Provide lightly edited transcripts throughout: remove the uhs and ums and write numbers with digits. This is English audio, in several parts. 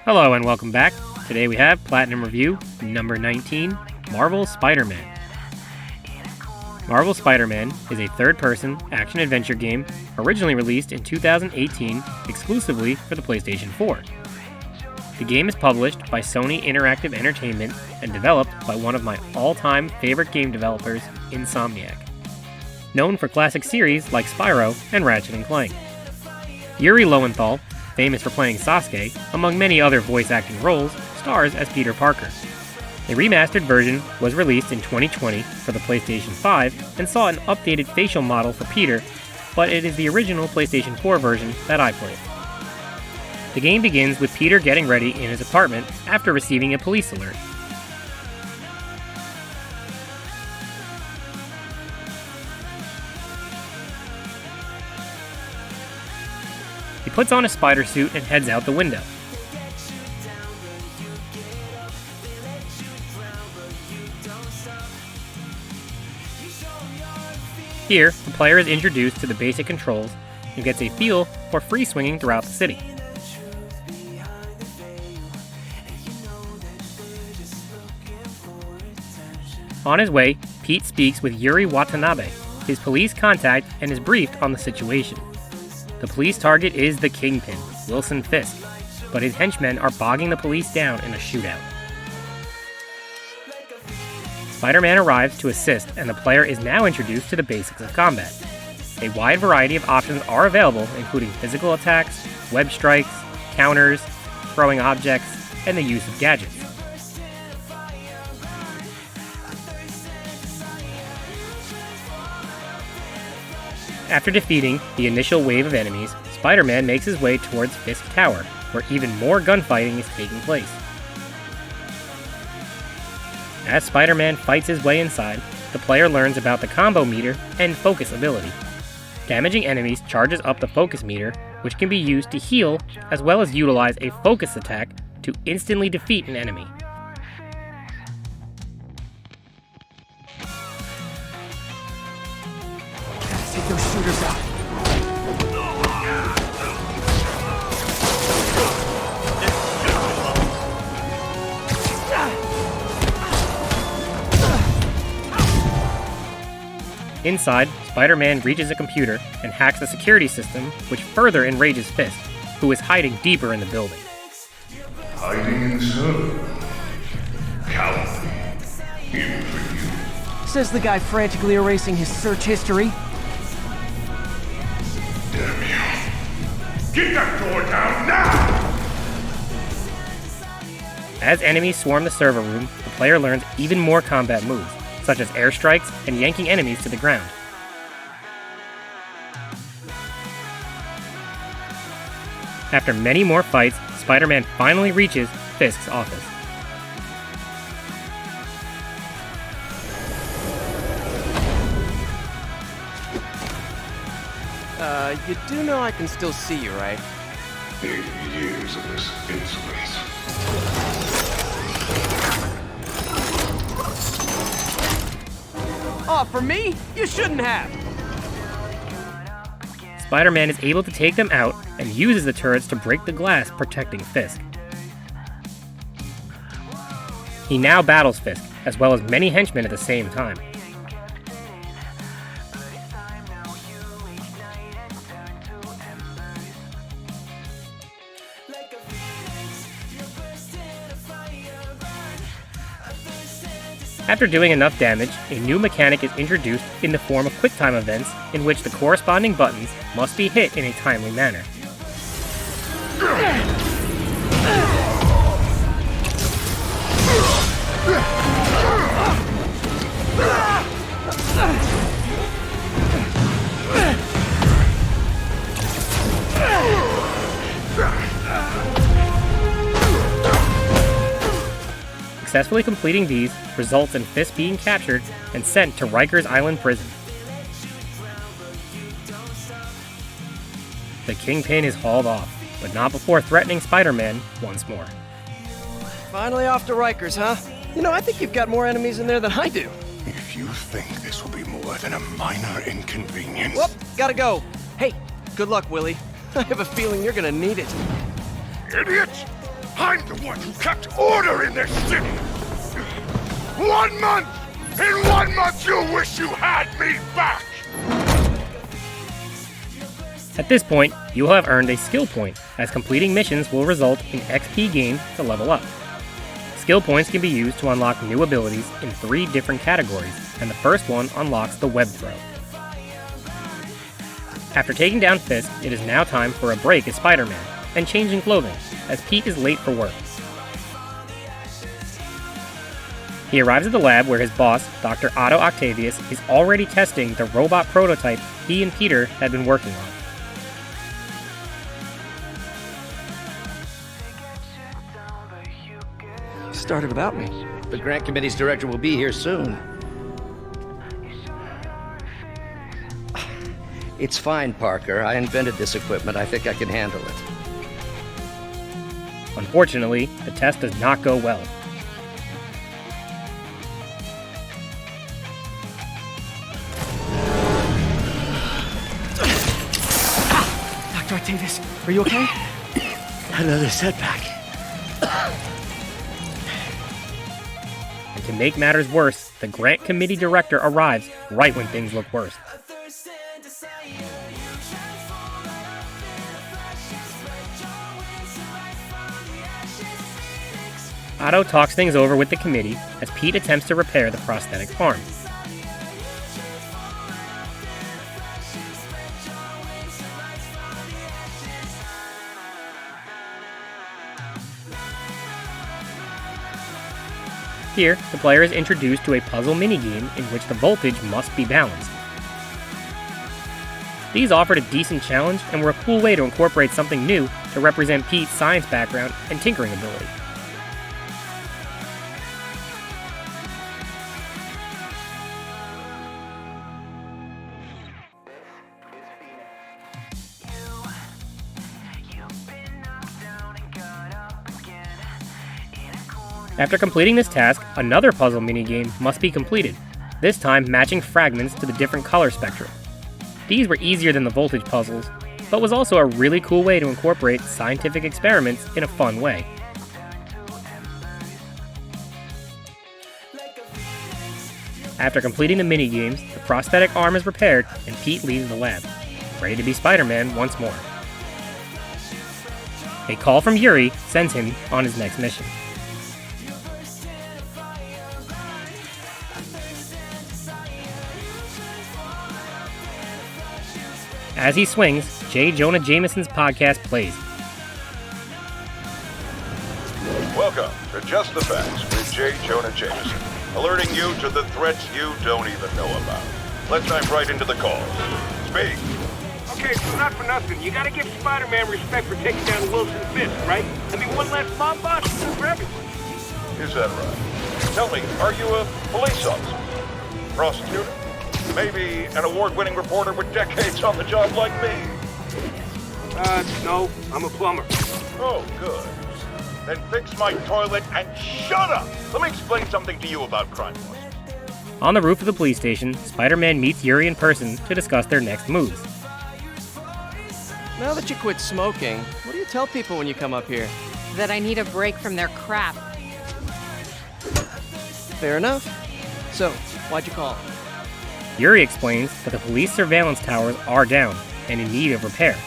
Hello and welcome back. Today we have Platinum Review number 19, Marvel Spider-Man. Marvel Spider-Man is a third-person action-adventure game originally released in 2018 exclusively for the PlayStation 4. The game is published by Sony Interactive Entertainment and developed by one of my all-time favorite game developers, Insomniac, known for classic series like Spyro and Ratchet & Clank. Yuri Lowenthal, famous for playing Sasuke, among many other voice acting roles, stars as Peter Parker. A remastered version was released in 2020 for the PlayStation 5 and saw an updated facial model for Peter, but it is the original PlayStation 4 version that I played. The game begins with Peter getting ready in his apartment after receiving a police alert. He puts on a spider suit and heads out the window. Here, the player is introduced to the basic controls and gets a feel for free swinging throughout the city. On his way, Pete speaks with Yuri Watanabe, his police contact, and is briefed on the situation. The police target is the Kingpin, Wilson Fisk, but his henchmen are bogging the police down in a shootout. Spider-Man arrives to assist, and the player is now introduced to the basics of combat. A wide variety of options are available, including physical attacks, web strikes, counters, throwing objects, and the use of gadgets. After defeating the initial wave of enemies, Spider-Man makes his way towards Fisk Tower, where even more gunfighting is taking place. As Spider-Man fights his way inside, the player learns about the combo meter and focus ability. Damaging enemies charges up the focus meter, which can be used to heal, as well as utilize a focus attack to instantly defeat an enemy. Take those shooters out. Inside, Spider-Man reaches a computer and hacks the security system, which further enrages Fisk, who is hiding deeper in the building. Hiding in the server. Cowardly. Even for you. Says the guy frantically erasing his search history. Damn you. Get that door down now! As enemies swarm the server room, the player learns even more combat moves, such as airstrikes and yanking enemies to the ground. After many more fights, Spider-Man finally reaches Fisk's office. You do know I can still see you, right? 80 years of this insolence. Oh, for me? You shouldn't have! Spider-Man is able to take them out and uses the turrets to break the glass protecting Fisk. He now battles Fisk, as well as many henchmen at the same time. After doing enough damage, a new mechanic is introduced in the form of QuickTime events in which the corresponding buttons must be hit in a timely manner. Successfully completing these results in Fisk being captured and sent to Rikers Island prison. The Kingpin is hauled off, but not before threatening Spider-Man once more. Finally off to Rikers, huh? You know, I think you've got more enemies in there than I do. If you think this will be more than a minor inconvenience... Whoop, gotta go. Hey, good luck, Willie. I have a feeling you're gonna need it. Idiots! I'm the one who kept order in this city! 1 month! In 1 month you'll wish you had me back! At this point, you will have earned a skill point, as completing missions will result in XP gained to level up. Skill points can be used to unlock new abilities in 3 different categories, and the first one unlocks the web throw. After taking down Fisk, it is now time for a break as Spider-Man, and changing clothing, as Pete is late for work. He arrives at the lab where his boss, Dr. Otto Octavius, is already testing the robot prototype he and Peter had been working on. You started without me. The grant committee's director will be here soon. It's fine, Parker. I invented this equipment. I think I can handle it. Unfortunately, the test does not go well. Dr. Octavius, are you okay? Another setback. And to make matters worse, the grant committee director arrives right when things look worse. Otto talks things over with the committee as Pete attempts to repair the prosthetic arm. Here, the player is introduced to a puzzle minigame in which the voltage must be balanced. These offered a decent challenge and were a cool way to incorporate something new to represent Pete's science background and tinkering ability. After completing this task, another puzzle minigame must be completed, this time matching fragments to the different color spectrum. These were easier than the voltage puzzles, but was also a really cool way to incorporate scientific experiments in a fun way. After completing the minigames, the prosthetic arm is repaired and Pete leaves the lab, ready to be Spider-Man once more. A call from Yuri sends him on his next mission. As he swings, J. Jonah Jameson's podcast plays. Welcome to Just the Facts with J. Jonah Jameson, alerting you to the threats you don't even know about. Let's dive right into the calls. Speak. Okay, so not for nothing. You gotta give Spider-Man respect for taking down Wilson Fisk, right? I mean, one less mob boss for everyone. Is that right? Tell me, are you a police officer? Prosecutor? Maybe an award-winning reporter with decades on the job like me? No, I'm a plumber. Oh, good. Then fix my toilet and shut up! Let me explain something to you about crime busters. On the roof of the police station, Spider-Man meets Yuri in person to discuss their next moves. Now that you quit smoking, what do you tell people when you come up here? That I need a break from their crap. Fair enough. So, why'd you call? Yuri explains that the police surveillance towers are down and in need of repair.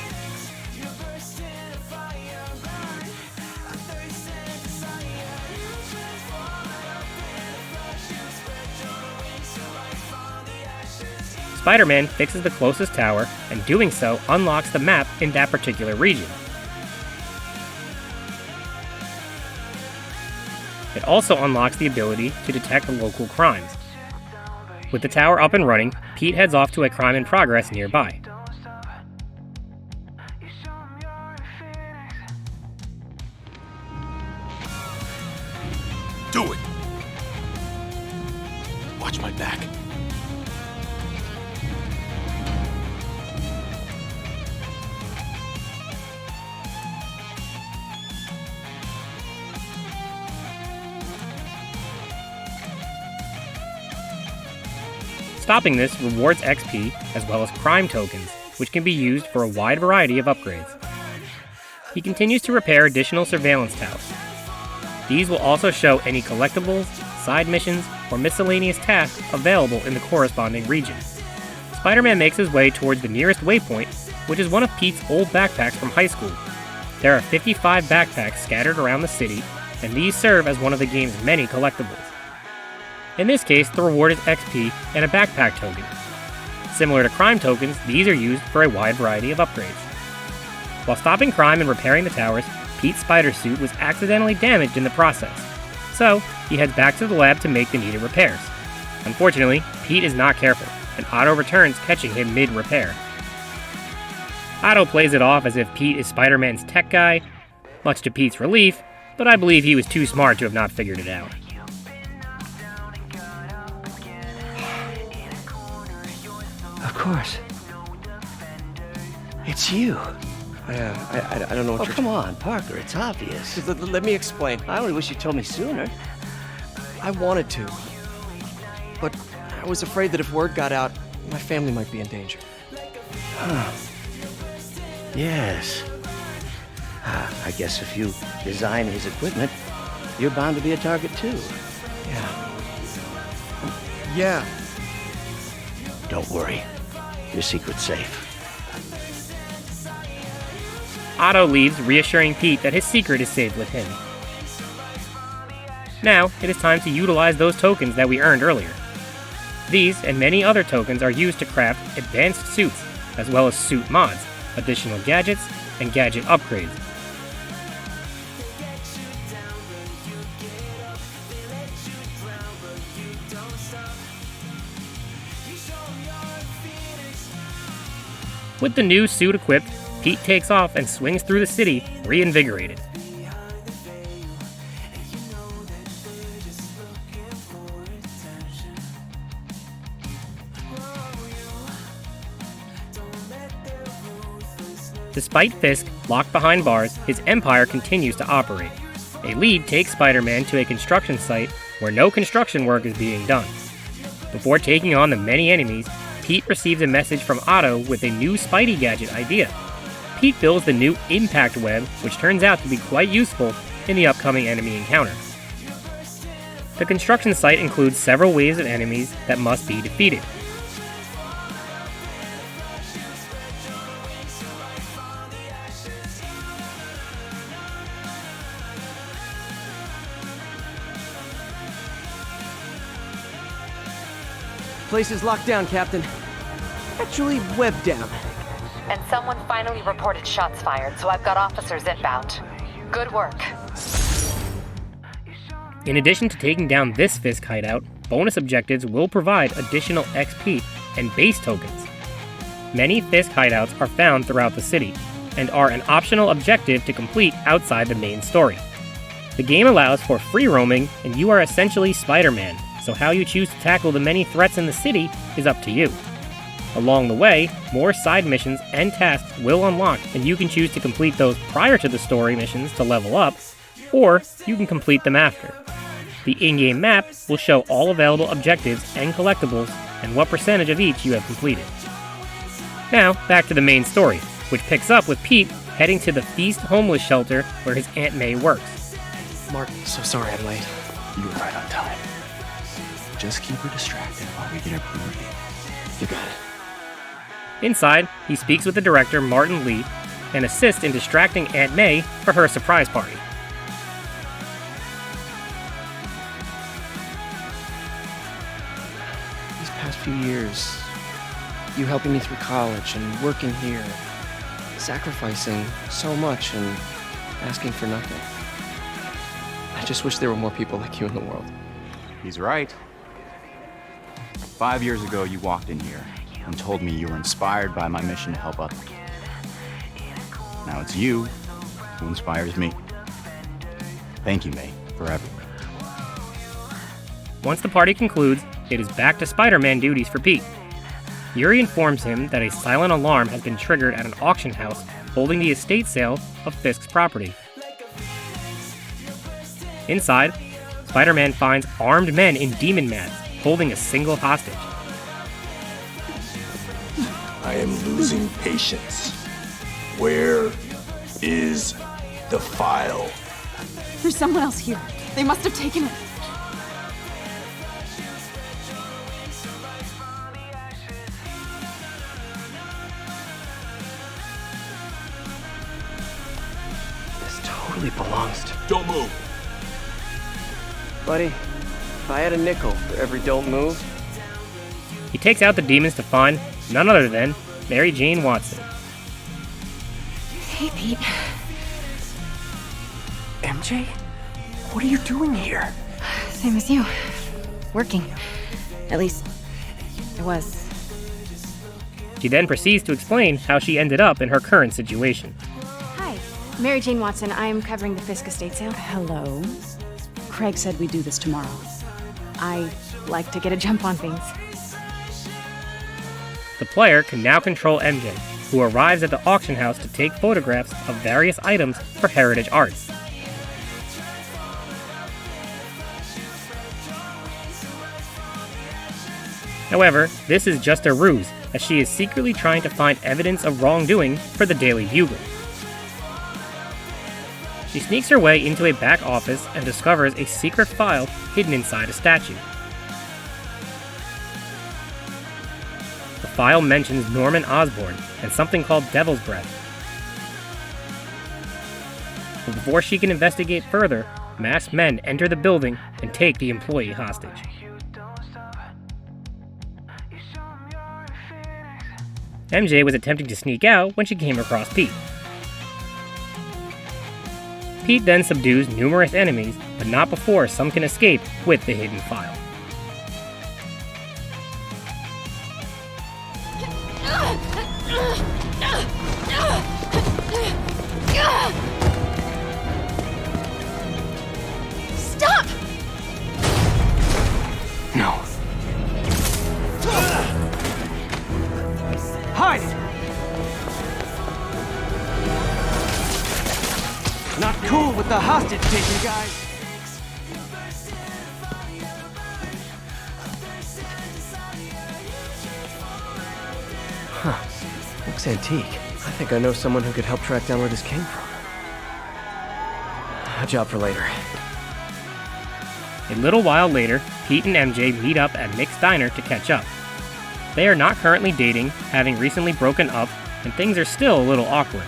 Spider-Man fixes the closest tower, and doing so unlocks the map in that particular region. It also unlocks the ability to detect local crimes. With the tower up and running, Pete heads off to a crime in progress nearby. Do it! Watch my back. Stopping this rewards XP as well as crime tokens, which can be used for a wide variety of upgrades. he continues to repair additional surveillance towers. These will also show any collectibles, side missions, or miscellaneous tasks available in the corresponding region. Spider-Man makes his way towards the nearest waypoint, which is one of Pete's old backpacks from high school. There are 55 backpacks scattered around the city, and these serve as one of the game's many collectibles. In this case, the reward is XP and a backpack token. Similar to crime tokens, these are used for a wide variety of upgrades. While stopping crime and repairing the towers, Pete's spider suit was accidentally damaged in the process, so he heads back to the lab to make the needed repairs. Unfortunately, Pete is not careful, and Otto returns, catching him mid-repair. Otto plays it off as if Pete is Spider-Man's tech guy, much to Pete's relief, but I believe he was too smart to have not figured it out. Of course. It's you. I don't know what Oh, you're... come on, Parker, it's obvious. Let me explain. I only wish you told me sooner. I wanted to. But I was afraid that if word got out, my family might be in danger. Yes. I guess if you design his equipment, you're bound to be a target too. Yeah. Don't worry. Your secret's safe. Otto leaves, reassuring Pete that his secret is safe with him. Now, it is time to utilize those tokens that we earned earlier. These and many other tokens are used to craft advanced suits, as well as suit mods, additional gadgets, and gadget upgrades. With the new suit equipped, Pete takes off and swings through the city, reinvigorated. Despite Fisk locked behind bars, his empire continues to operate. A lead takes Spider-Man to a construction site where no construction work is being done. Before taking on the many enemies, Pete receives a message from Otto with a new Spidey gadget idea. Pete builds the new Impact Web, which turns out to be quite useful in the upcoming enemy encounter. The construction site includes several waves of enemies that must be defeated. Place is locked down, Captain. Actually, webbed down. And someone finally reported shots fired, so I've got officers inbound. Good work. In addition to taking down this Fisk hideout, bonus objectives will provide additional XP and base tokens. Many Fisk hideouts are found throughout the city, and are an optional objective to complete outside the main story. The game allows for free roaming, and you are essentially Spider-Man, so how you choose to tackle the many threats in the city is up to you. Along the way, more side missions and tasks will unlock, and you can choose to complete those prior to the story missions to level up, or you can complete them after. The in-game map will show all available objectives and collectibles, and what percentage of each you have completed. Now, back to the main story, which picks up with Pete heading to the Feast homeless shelter where his Aunt May works. Mark, so sorry I'm late. You were right on time. Just keep her distracted while we get everything ready. You got it. Inside, he speaks with the director, Martin Lee, and assists in distracting Aunt May for her surprise party. These past few years, you helping me through college and working here, sacrificing so much and asking for nothing. I just wish there were more people like you in the world. He's right. 5 years ago, you walked in here and told me you were inspired by my mission to help others. Now it's you who inspires me. Thank you, May, for everything. Once the party concludes, it is back to Spider-Man duties for Pete. Yuri informs him that a silent alarm has been triggered at an auction house holding the estate sale of Fisk's property. Inside, Spider-Man finds armed men in demon masks holding a single hostage. I am losing patience. Where is the file? There's someone else here. They must have taken it. This totally belongs to... Don't move. Buddy, if I had a nickel for every don't move... He takes out the demons to find none other than Mary Jane Watson. Hey, Pete. MJ? What are you doing here? Same as you. Working. At least, I was. She then proceeds to explain how she ended up in her current situation. Hi. Mary Jane Watson. I'm covering the Fisk estate sale. Hello. Craig said we'd do this tomorrow. I like to get a jump on things. The player can now control MJ, who arrives at the auction house to take photographs of various items for heritage arts. However, this is just a ruse, as she is secretly trying to find evidence of wrongdoing for the Daily Bugle. She sneaks her way into a back office and discovers a secret file hidden inside a statue. The file mentions Norman Osborn and something called Devil's Breath. But before she can investigate further, masked men enter the building and take the employee hostage. MJ was attempting to sneak out when she came across Pete. Pete then subdues numerous enemies, but not before some can escape with the hidden file. Stop! No. Hide! Not cool with the hostage taking, guys. Huh. Looks antique. I think I know someone who could help track down where this came from. A job for later. A little while later, Pete and MJ meet up at Nick's Diner to catch up. They are not currently dating, having recently broken up, and things are still a little awkward.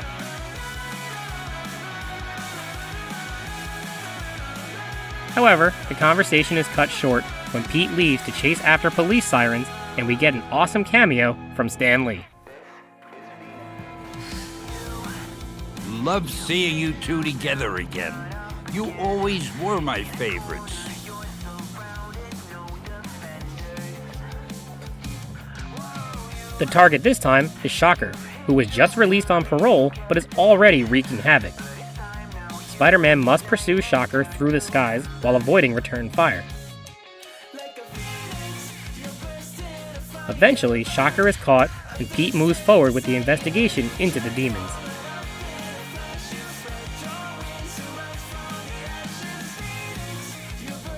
However, the conversation is cut short when Pete leaves to chase after police sirens, and we get an awesome cameo from Stan Lee. Love seeing you two together again. You always were my favorites. The target this time is Shocker, who was just released on parole but is already wreaking havoc. Spider-Man must pursue Shocker through the skies while avoiding return fire. Eventually, Shocker is caught and Pete moves forward with the investigation into the demons.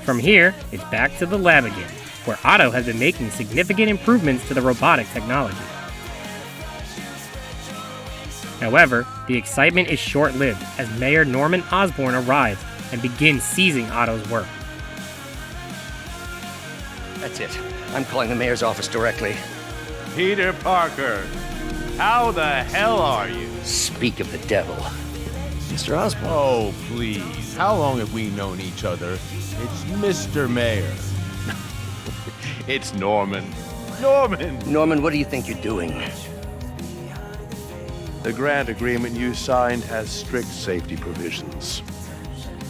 From here, it's back to the lab again, where Otto has been making significant improvements to the robotic technology. However, the excitement is short-lived as Mayor Norman Osborn arrives and begins seizing Otto's work. That's it. I'm calling the mayor's office directly. Peter Parker, how the hell are you? Speak of the devil. Mr. Osborn. Oh, please. How long have we known each other? It's Mr. Mayor. It's Norman. Norman! Norman, what do you think you're doing? The grant agreement you signed has strict safety provisions.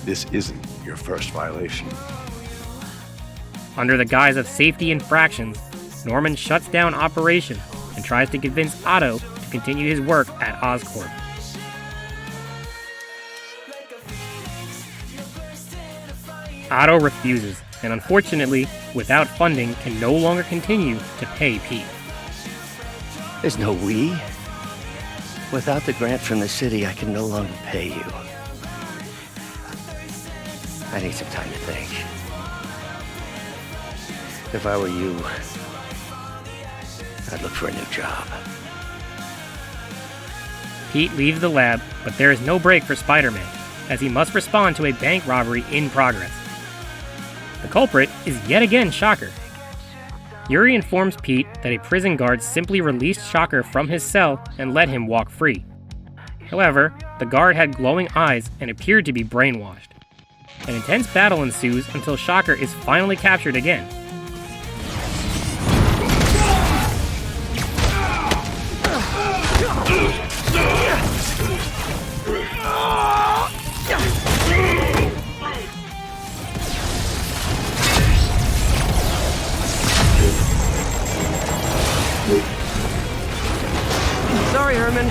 This isn't your first violation. Under the guise of safety infractions, Norman shuts down operations and tries to convince Otto to continue his work at Oscorp. Otto refuses, and unfortunately, without funding, can no longer continue to pay Pete. There's no we. Without the grant from the city, I can no longer pay you. I need some time to think. If I were you, I'd look for a new job. Pete leaves the lab but there is no break for Spider-Man, as he must respond to a bank robbery in progress. The culprit is yet again Shocker. Yuri informs Pete that a prison guard simply released Shocker from his cell and let him walk free. However, the guard had glowing eyes and appeared to be brainwashed. An intense battle ensues until Shocker is finally captured again. Sorry, Herman.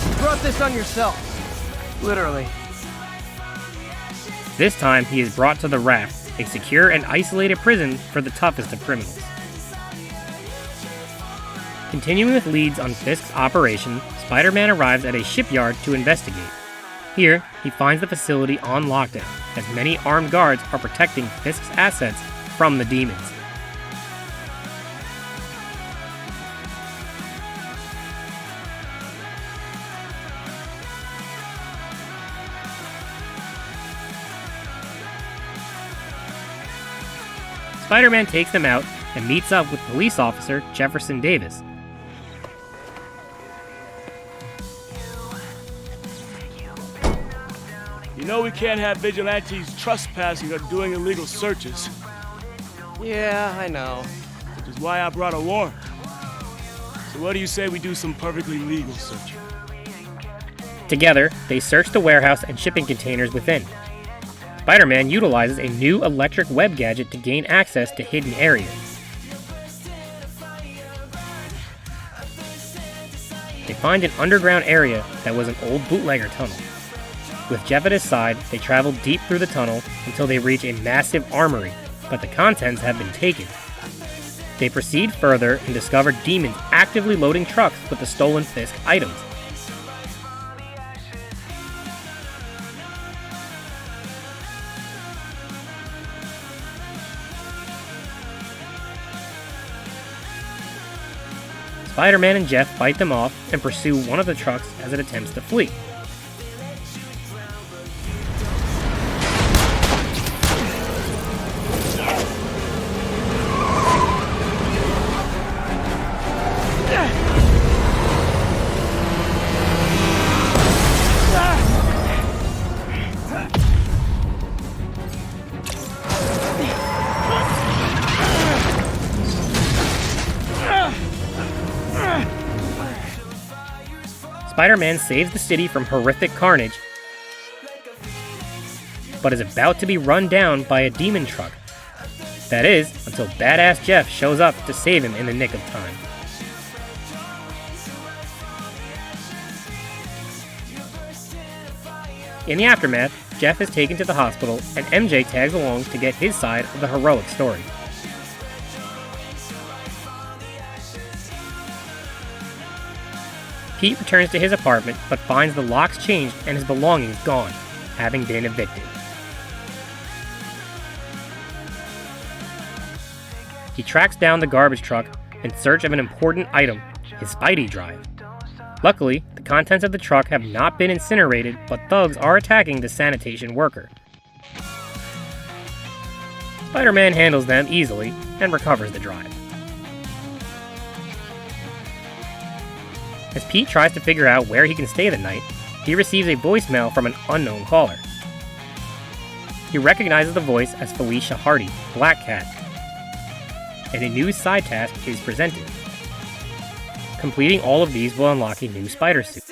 You brought this on yourself. Literally. This time, he is brought to the Raft, a secure and isolated prison for the toughest of criminals. Continuing with leads on Fisk's operation, Spider-Man arrives at a shipyard to investigate. Here, he finds the facility on lockdown, as many armed guards are protecting Fisk's assets from the demons. Spider-Man takes them out and meets up with police officer Jefferson Davis. You know we can't have vigilantes trespassing or doing illegal searches. Yeah, I know. Which is why I brought a warrant. So what do you say we do some perfectly legal searching? Together, they search the warehouse and shipping containers within. Spider-Man utilizes a new electric web gadget to gain access to hidden areas. They find an underground area that was an old bootlegger tunnel. With Jeff at his side, they travel deep through the tunnel until they reach a massive armory, but the contents have been taken. They proceed further and discover demons actively loading trucks with the stolen Fisk items. Spider-Man and Jeff fight them off and pursue one of the trucks as it attempts to flee. Spider-Man saves the city from horrific carnage, but is about to be run down by a demon truck. That is, until badass Jeff shows up to save him in the nick of time. In the aftermath, Jeff is taken to the hospital and MJ tags along to get his side of the heroic story. Pete returns to his apartment, but finds the locks changed and his belongings gone, having been evicted. He tracks down the garbage truck in search of an important item, his Spidey drive. Luckily, the contents of the truck have not been incinerated, but thugs are attacking the sanitation worker. Spider-Man handles them easily and recovers the drive. As Pete tries to figure out where he can stay the night, he receives a voicemail from an unknown caller. He recognizes the voice as Felicia Hardy, Black Cat, and a new side task is presented. Completing all of these will unlock a new spider suit.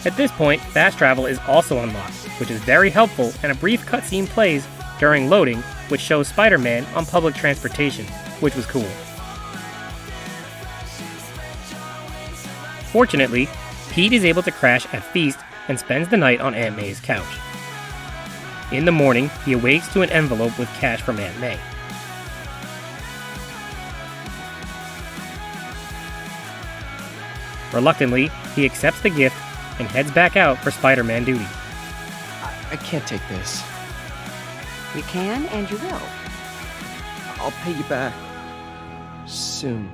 At this point, fast travel is also unlocked, which is very helpful, and a brief cutscene plays during loading, which shows Spider-Man on public transportation, which was cool. Fortunately, Pete is able to crash at Feast and spends the night on Aunt May's couch. In the morning, he awakes to an envelope with cash from Aunt May. Reluctantly, he accepts the gift and heads back out for Spider-Man duty. I can't take this. You can and you will. I'll pay you back. Soon.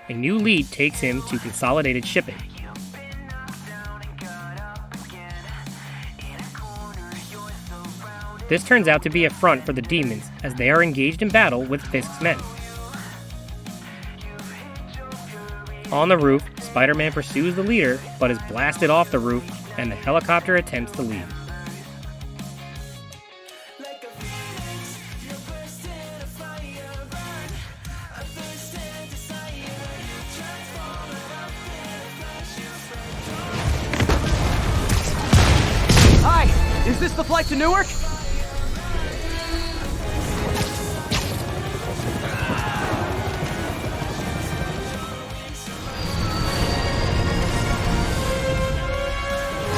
A new lead takes him to Consolidated Shipping. This turns out to be a front for the demons, as they are engaged in battle with Fisk's men. On the roof, Spider-Man pursues the leader, but is blasted off the roof, and the helicopter attempts to leave. Hi! Is this the flight to Newark?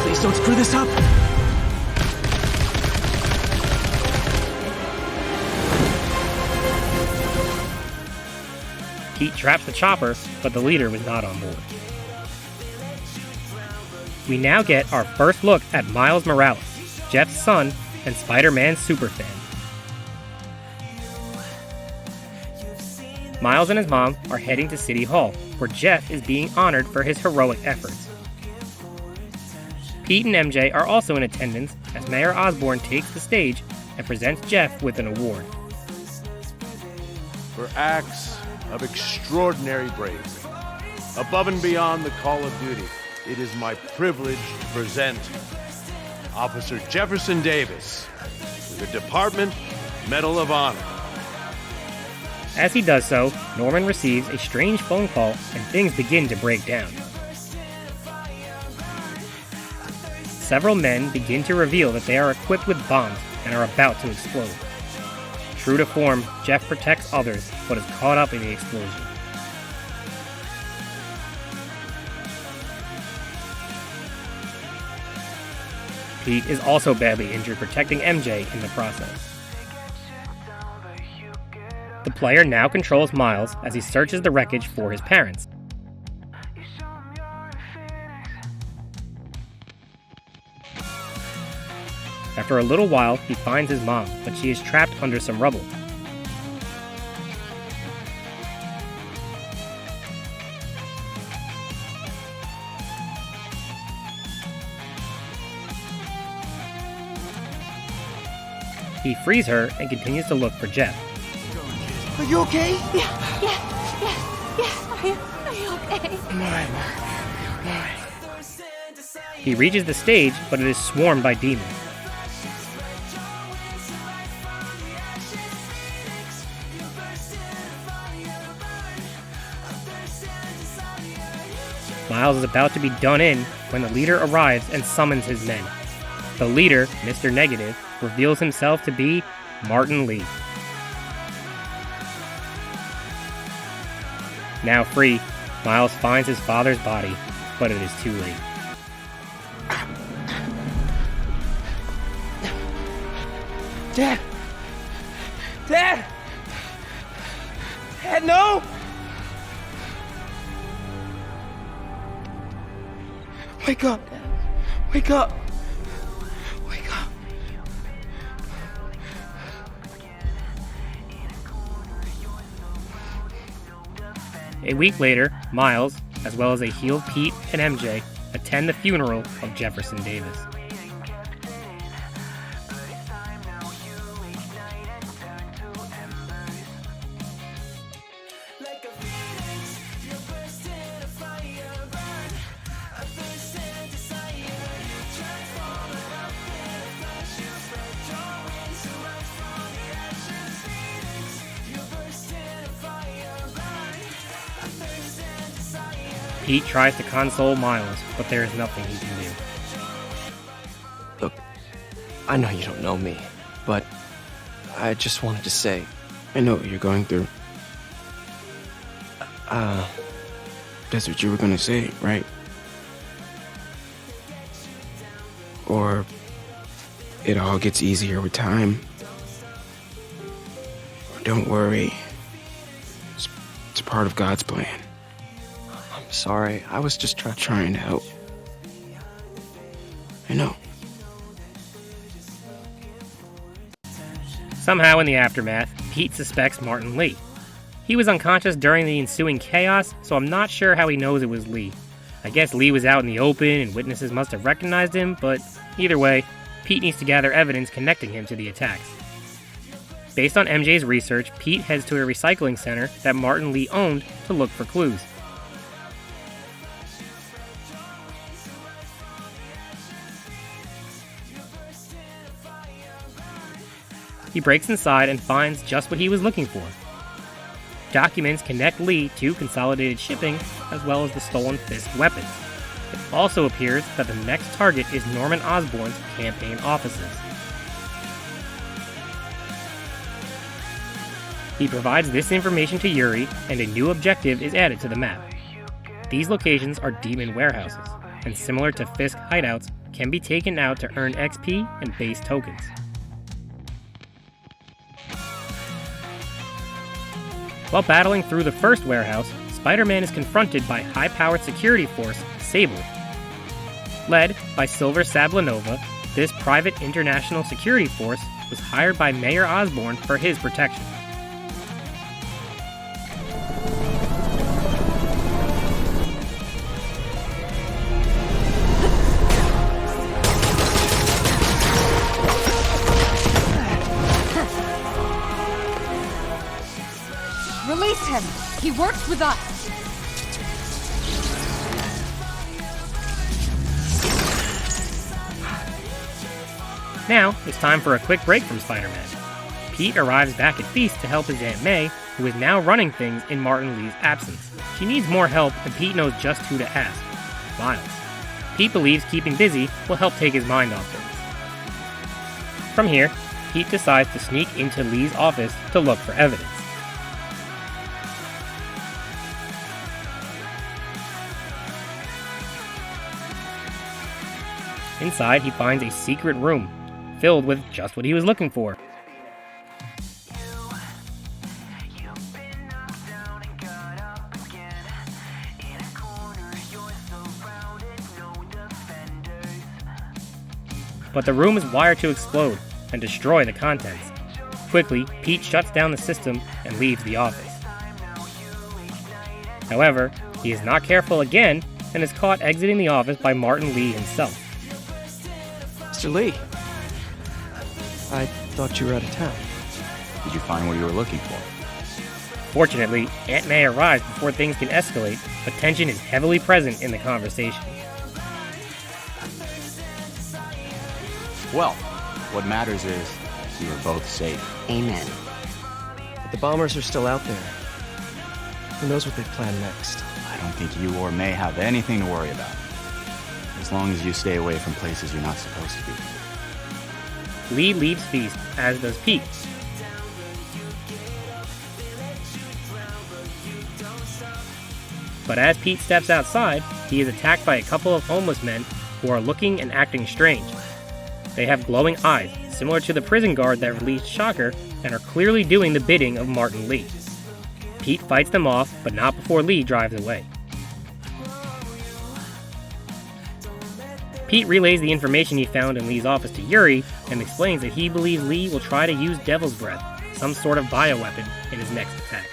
Please don't screw this up! Pete traps the chopper, but the leader was not on board. We now get our first look at Miles Morales, Jeff's son and Spider-Man's superfan. Miles and his mom are heading to City Hall, where Jeff is being honored for his heroic efforts. Pete and MJ are also in attendance as Mayor Osborn takes the stage and presents Jeff with an award. For acts of extraordinary bravery, above and beyond the call of duty, it is my privilege to present Officer Jefferson Davis with the Department Medal of Honor. As he does so, Norman receives a strange phone call and things begin to break down. Several men begin to reveal that they are equipped with bombs and are about to explode. True to form, Jeff protects others, but is caught up in the explosion. Pete is also badly injured, protecting MJ in the process. The player now controls Miles as he searches the wreckage for his parents. After a little while, he finds his mom, but she is trapped under some rubble. He frees her and continues to look for Jeff. Are you okay? Yeah. Are you okay? He reaches the stage, but it is swarmed by demons. Miles is about to be done in when the leader arrives and summons his men. The leader, Mr. Negative, reveals himself to be Martin Lee. Now free, Miles finds his father's body, but it is too late. Dad! Dad! Dad, no! Wake up, Dad. Wake up. Wake up. A week later, Miles, as well as a healed Pete and MJ, attend the funeral of Jefferson Davis. Pete tries to console Miles, but there is nothing he can do. Look, I know you don't know me, but I just wanted to say, I know what you're going through. That's what you were gonna say, right? Or it all gets easier with time. Don't worry. It's a part of God's plan. I'm sorry. I was just trying to help. I know. Somehow in the aftermath, Pete suspects Martin Lee. He was unconscious during the ensuing chaos, so I'm not sure how he knows it was Lee. I guess Lee was out in the open and witnesses must have recognized him, but either way, Pete needs to gather evidence connecting him to the attacks. Based on MJ's research, Pete heads to a recycling center that Martin Lee owned to look for clues. He breaks inside and finds just what he was looking for. Documents connect Lee to Consolidated Shipping, as well as the stolen Fisk weapons. It also appears that the next target is Norman Osborn's campaign offices. He provides this information to Yuri, and a new objective is added to the map. These locations are demon warehouses, and similar to Fisk hideouts, can be taken out to earn XP and base tokens. While battling through the first warehouse, Spider-Man is confronted by high-powered security force, Sable. Led by Silver Sablanova, this private international security force was hired by Mayor Osborn for his protection. Release him! He works with us! Now, it's time for a quick break from Spider-Man. Pete arrives back at Feast to help his Aunt May, who is now running things in Martin Lee's absence. She needs more help, and Pete knows just who to ask: Miles. Pete believes keeping busy will help take his mind off things. From here, Pete decides to sneak into Lee's office to look for evidence. Inside, he finds a secret room, filled with just what he was looking for. But the room is wired to explode and destroy the contents. Quickly, Pete shuts down the system and leaves the office. However, he is not careful again and is caught exiting the office by Martin Lee himself. Mr. Lee, I thought you were out of town. Did you find what you were looking for? Fortunately, Aunt May arrives before things can escalate, but tension is heavily present in the conversation. Well, what matters is you are both safe. Amen. But the bombers are still out there. Who knows what they plan next? I don't think you or May have anything to worry about. As long as you stay away from places you're not supposed to be. Lee leaves Feast, as does Pete. But as Pete steps outside, he is attacked by a couple of homeless men who are looking and acting strange. They have glowing eyes, similar to the prison guard that released Shocker, and are clearly doing the bidding of Martin Lee. Pete fights them off, but not before Lee drives away. Pete relays the information he found in Lee's office to Yuri and explains that he believes Lee will try to use Devil's Breath, some sort of bioweapon, in his next attack.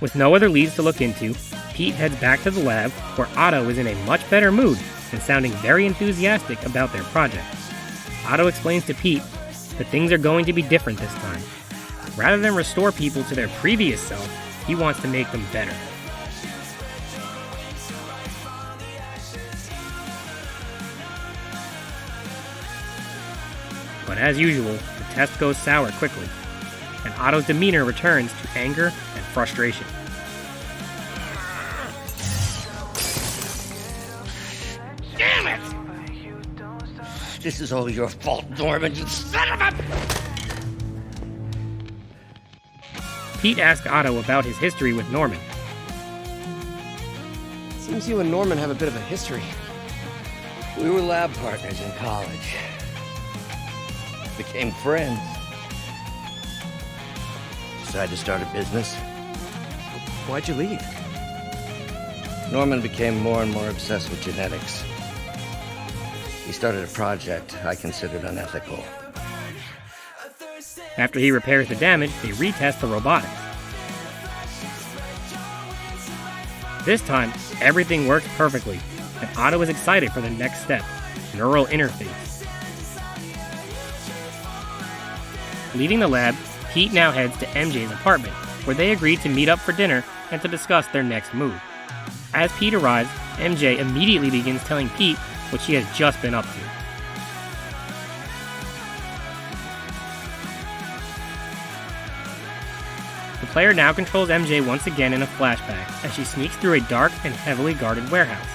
With no other leads to look into, Pete heads back to the lab, where Otto is in a much better mood and sounding very enthusiastic about their project. Otto explains to Pete that things are going to be different this time. Rather than restore people to their previous self, he wants to make them better. But as usual, the test goes sour quickly, and Otto's demeanor returns to anger and frustration. Damn it! This is all your fault, Norman, you son of a... Pete asks Otto about his history with Norman. Seems you and Norman have a bit of a history. We were lab partners in college. Became friends. Decided to start a business. Why'd you leave? Norman became more and more obsessed with genetics. He started a project I considered unethical. After he repairs the damage, they retest the robotics. This time, everything works perfectly, and Otto is excited for the next step, neural interface. Leaving the lab, Pete now heads to MJ's apartment, where they agree to meet up for dinner and to discuss their next move. As Pete arrives, MJ immediately begins telling Pete what she has just been up to. The player now controls MJ once again in a flashback as she sneaks through a dark and heavily guarded warehouse.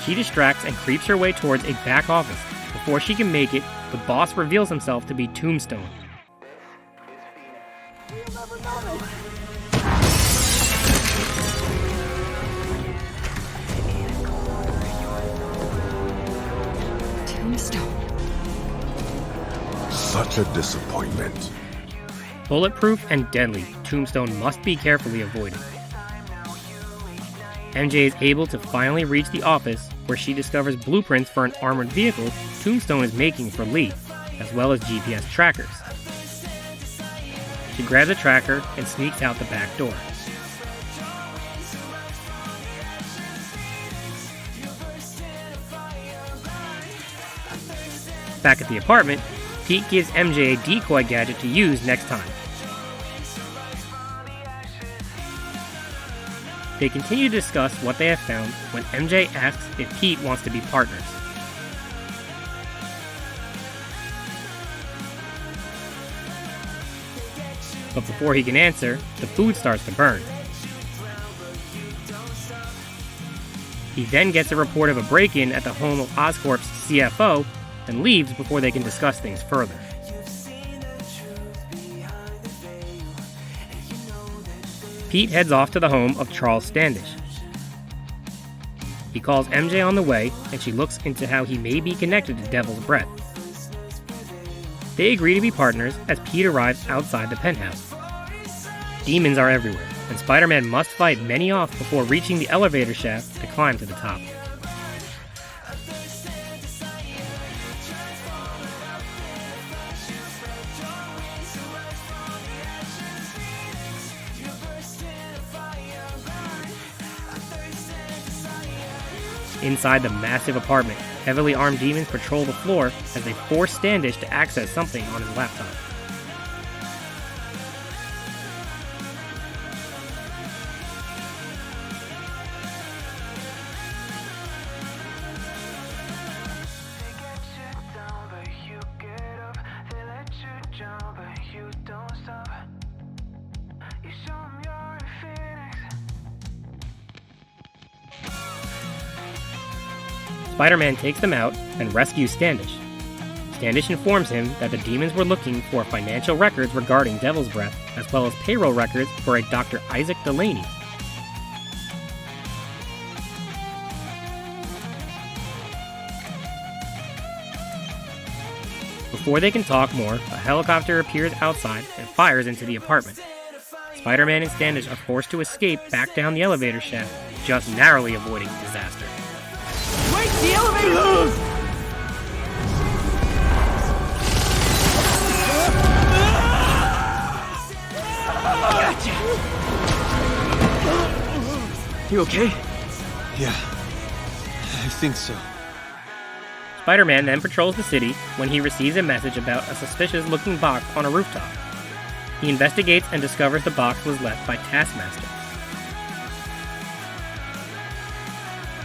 She distracts and creeps her way towards a back office. Before she can make it, the boss reveals himself to be Tombstone. Such a disappointment. Bulletproof and deadly, Tombstone must be carefully avoided. MJ is able to finally reach the office, where she discovers blueprints for an armored vehicle Tombstone is making for Lee, as well as GPS trackers. She grabs a tracker and sneaks out the back door. Back at the apartment, Pete gives MJ a decoy gadget to use next time. They continue to discuss what they have found when MJ asks if Pete wants to be partners. But before he can answer, the food starts to burn. He then gets a report of a break-in at the home of Oscorp's CFO and leaves before they can discuss things further. Pete heads off to the home of Charles Standish. He calls MJ on the way, and she looks into how he may be connected to Devil's Breath. They agree to be partners as Pete arrives outside the penthouse. Demons are everywhere, and Spider-Man must fight many off before reaching the elevator shaft to climb to the top. Inside the massive apartment, heavily armed demons patrol the floor as they force Standish to access something on his laptop. Spider-Man takes them out and rescues Standish. Standish informs him that the demons were looking for financial records regarding Devil's Breath, as well as payroll records for a Dr. Isaac Delaney. Before they can talk more, a helicopter appears outside and fires into the apartment. Spider-Man and Standish are forced to escape back down the elevator shaft, just narrowly avoiding disaster. Wait, the elevator! Gotcha! You okay? Yeah, I think so. Spider-Man then patrols the city when he receives a message about a suspicious-looking box on a rooftop. He investigates and discovers the box was left by Taskmaster.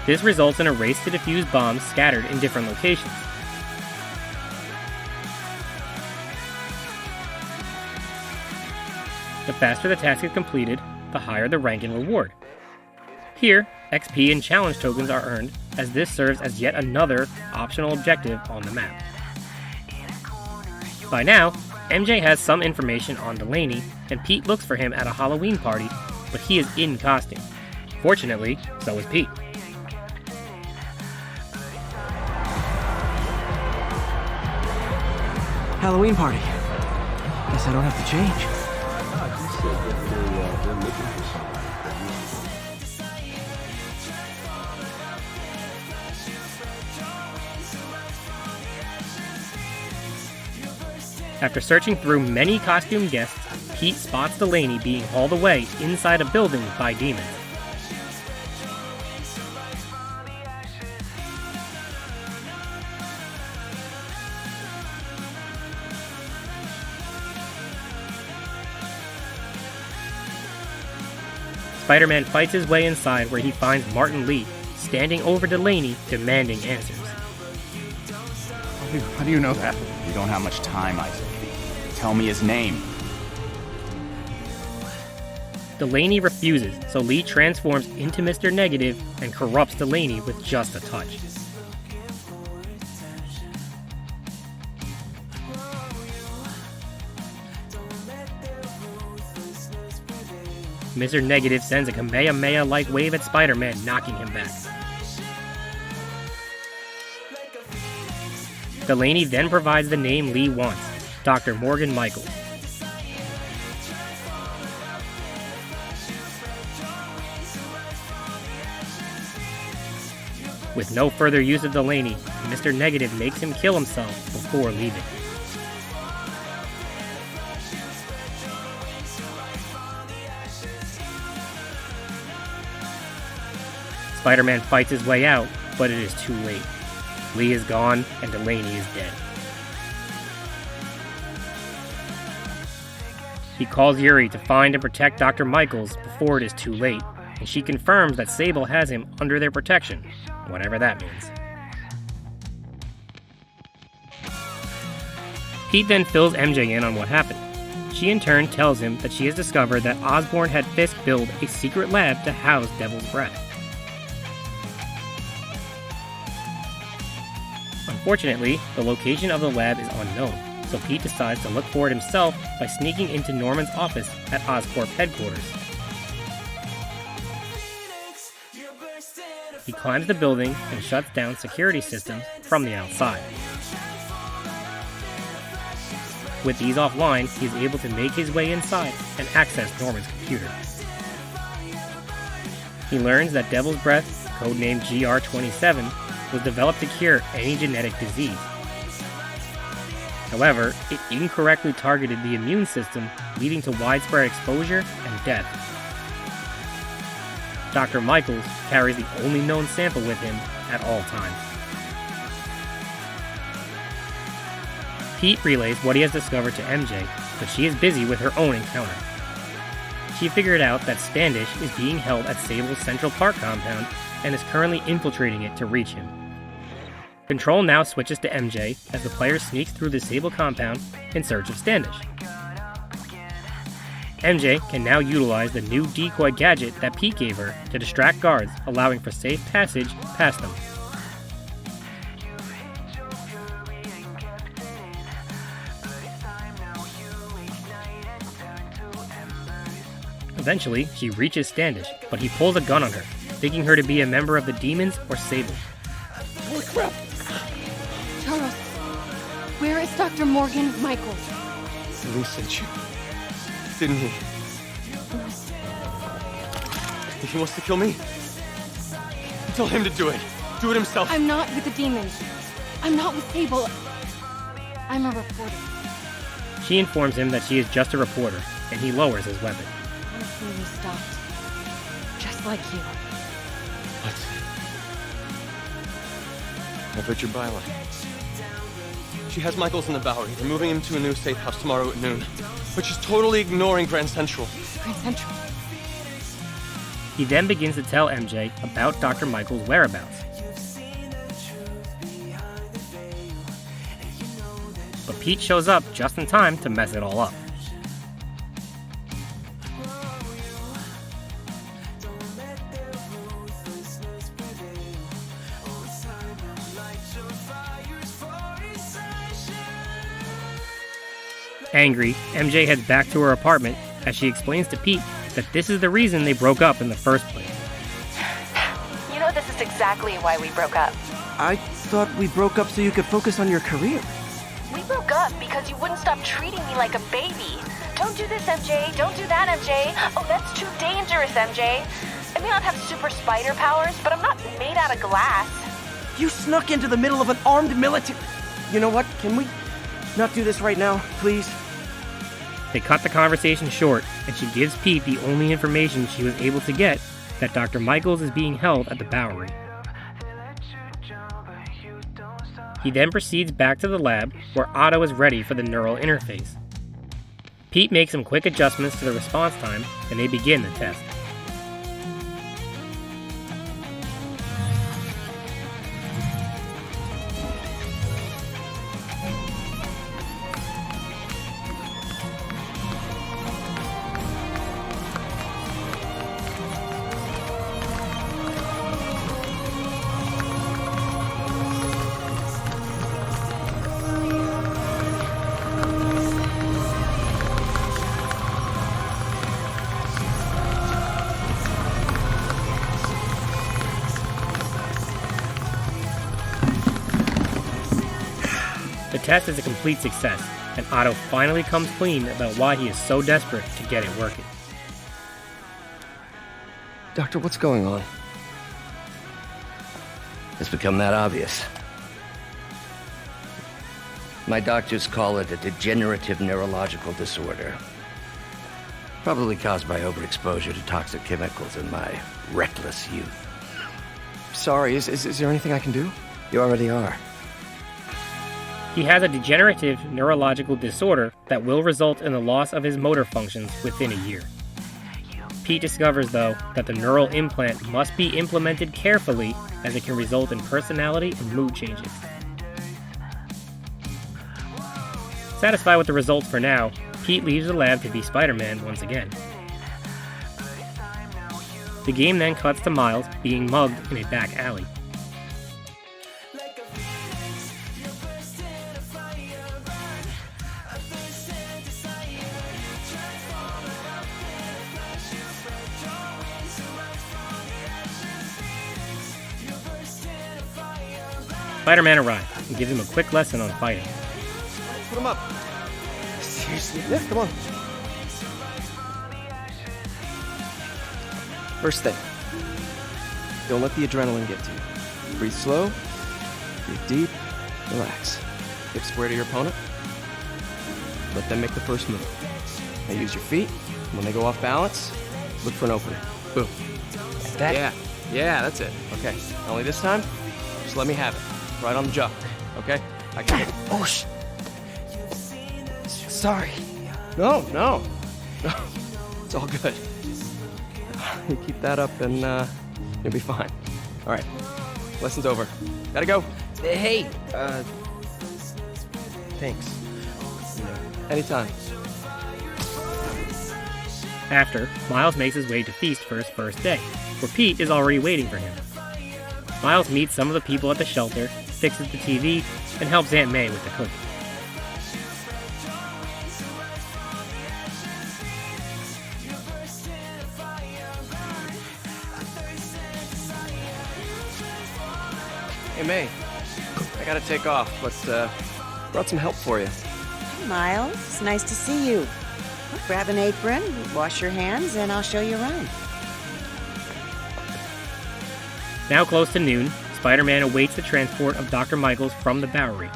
This results in a race to defuse bombs scattered in different locations. The faster the task is completed, the higher the rank and reward. Here, XP and challenge tokens are earned, as this serves as yet another optional objective on the map. By now, MJ has some information on Delaney, and Pete looks for him at a Halloween party, but he is in costume. Fortunately, so is Pete. Halloween party. Guess I don't have to change. After searching through many costume guests, Pete spots Delaney being hauled away inside a building by demons. Spider-Man fights his way inside where he finds Martin Lee, standing over Delaney, demanding answers. How do you know that? You don't have much time, Isaac. Tell me his name. Delaney refuses, so Lee transforms into Mr. Negative and corrupts Delaney with just a touch. Mr. Negative sends a Kamehameha-like wave at Spider-Man, knocking him back. Delaney then provides the name Lee wants, Dr. Morgan Michaels. With no further use of Delaney, Mr. Negative makes him kill himself before leaving. Spider-Man fights his way out, but it is too late. Lee is gone, and Delaney is dead. He calls Yuri to find and protect Dr. Michaels before it is too late, and she confirms that Sable has him under their protection, whatever that means. Pete then fills MJ in on what happened. She in turn tells him that she has discovered that Osborn had Fisk build a secret lab to house Devil's Breath. Unfortunately, the location of the lab is unknown, so Pete decides to look for it himself by sneaking into Norman's office at Oscorp headquarters. He climbs the building and shuts down security systems from the outside. With these offline, he is able to make his way inside and access Norman's computer. He learns that Devil's Breath, codenamed GR27, was developed to cure any genetic disease. However, it incorrectly targeted the immune system, leading to widespread exposure and death. Dr. Michaels carries the only known sample with him at all times. Pete relays what he has discovered to MJ, but she is busy with her own encounter. She figured out that Standish is being held at Sable's Central Park compound and is currently infiltrating it to reach him. Control now switches to MJ as the player sneaks through the Sable compound in search of Standish. MJ can now utilize the new decoy gadget that Pete gave her to distract guards, allowing for safe passage past them. Eventually, she reaches Standish, but he pulls a gun on her, thinking her to be a member of the Demons or Sable. Holy crap! Charles, where is Dr. Morgan Michaels? Lee sent you. Didn't he? If he wants to kill me, tell him to do it. Do it himself. I'm not with the demons. I'm not with Sable. I'm a reporter. She informs him that she is just a reporter, and he lowers his weapon. Honestly, we stopped. Just like you. What? I've read your byline. She has Michaels in the Bowery. They're moving him to a new safe house tomorrow at noon. But she's totally ignoring Grand Central. Grand Central? He then begins to tell MJ about Dr. Michaels' whereabouts. But Pete shows up just in time to mess it all up. Angry, MJ heads back to her apartment as she explains to Pete that this is the reason they broke up in the first place. You know this is exactly why we broke up. I thought we broke up so you could focus on your career. We broke up because you wouldn't stop treating me like a baby. Don't do this, MJ. Don't do that, MJ. Oh, that's too dangerous, MJ. I may not have super spider powers, but I'm not made out of glass. You snuck into the middle of an armed military... You know what? Can we not do this right now, please? They cut the conversation short, and she gives Pete the only information she was able to get, that Dr. Michaels is being held at the Bowery. He then proceeds back to the lab, where Otto is ready for the neural interface. Pete makes some quick adjustments to the response time, and they begin the test. The test is a complete success, and Otto finally comes clean about why he is so desperate to get it working. Doctor, what's going on? It's become that obvious. My doctors call it a degenerative neurological disorder. Probably caused by overexposure to toxic chemicals in my reckless youth. Sorry, is there anything I can do? You already are. He has a degenerative neurological disorder that will result in the loss of his motor functions within a year. Pete discovers, though, that the neural implant must be implemented carefully as it can result in personality and mood changes. Satisfied with the results for now, Pete leaves the lab to be Spider-Man once again. The game then cuts to Miles being mugged in a back alley. Spider-Man arrives and gives him a quick lesson on fighting. Put him up. Seriously? Yeah, come on. First thing, don't let the adrenaline get to you. Breathe slow, breathe deep, relax. Hip square to your opponent. Let them make the first move. Now use your feet. When they go off balance, look for an opening. Boom. Like that? Yeah, that's it. Okay, only this time, just let me have it. Right on the jaw, okay? I got it. Oh, sorry. No. It's all good. You keep that up and you'll be fine. All right, lesson's over. Gotta go. Hey, Thanks. Anytime. After, Miles makes his way to Feast for his first day, where Pete is already waiting for him. Miles meets some of the people at the shelter, fixes the TV, and helps Aunt May with the cooking. Hey, May. I gotta take off, but brought some help for you. Miles, it's nice to see you. Grab an apron, wash your hands, and I'll show you around. Now close to noon, Spider-Man awaits the transport of Dr. Michaels from the Bowery.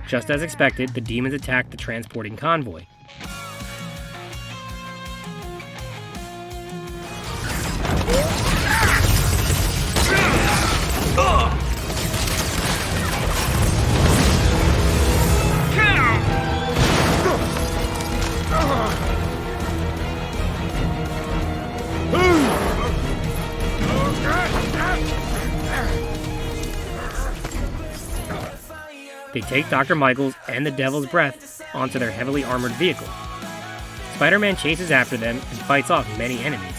Just as expected, the demons attack the transporting convoy. They take Dr. Michaels and the Devil's Breath onto their heavily armored vehicle. Spider-Man chases after them and fights off many enemies.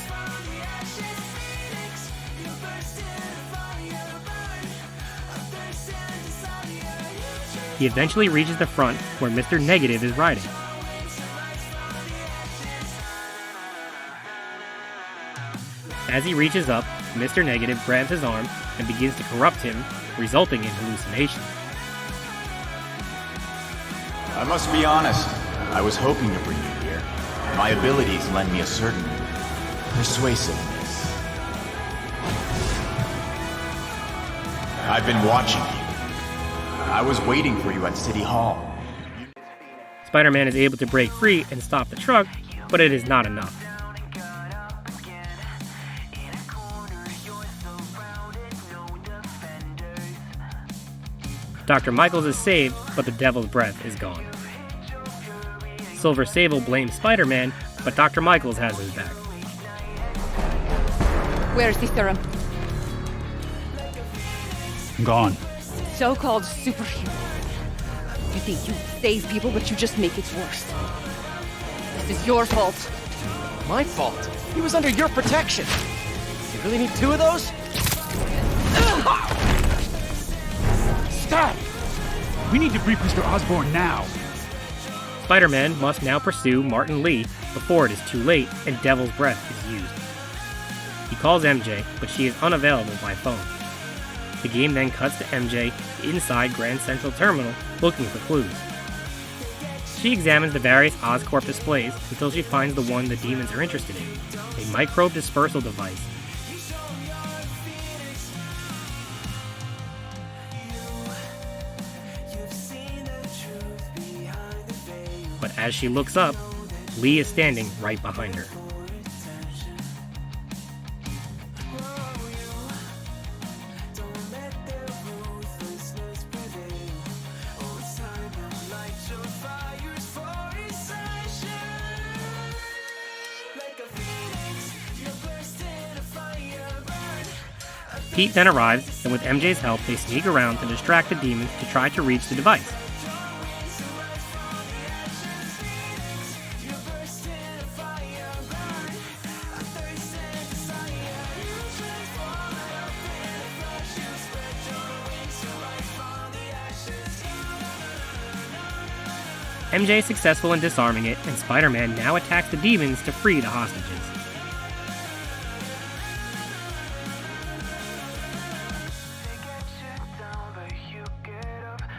He eventually reaches the front where Mr. Negative is riding. As he reaches up, Mr. Negative grabs his arm and begins to corrupt him, resulting in hallucinations. I must be honest, I was hoping to bring you here. My abilities lend me a certain persuasiveness. I've been watching you. I was waiting for you at City Hall. Spider-Man is able to break free and stop the truck, but it is not enough. Dr. Michaels is saved, but the Devil's Breath is gone. Silver Sable blames Spider-Man, but Dr. Michaels has his back. Where's the serum? I'm gone. So-called superhero. You think you save people, but you just make it worse. This is your fault. My fault? He was under your protection. You really need two of those? Stop! We need to brief Mr. Osborn now. Spider-Man must now pursue Martin Lee before it is too late and Devil's Breath is used. He calls MJ, but she is unavailable by phone. The game then cuts to MJ inside Grand Central Terminal looking for clues. She examines the various Oscorp displays until she finds the one the demons are interested in, a microbe dispersal device. But as she looks up, Lee is standing right behind her. Pete then arrives, and with MJ's help, they sneak around to distract the demons to try to reach the device. MJ is successful in disarming it, and Spider-Man now attacks the demons to free the hostages.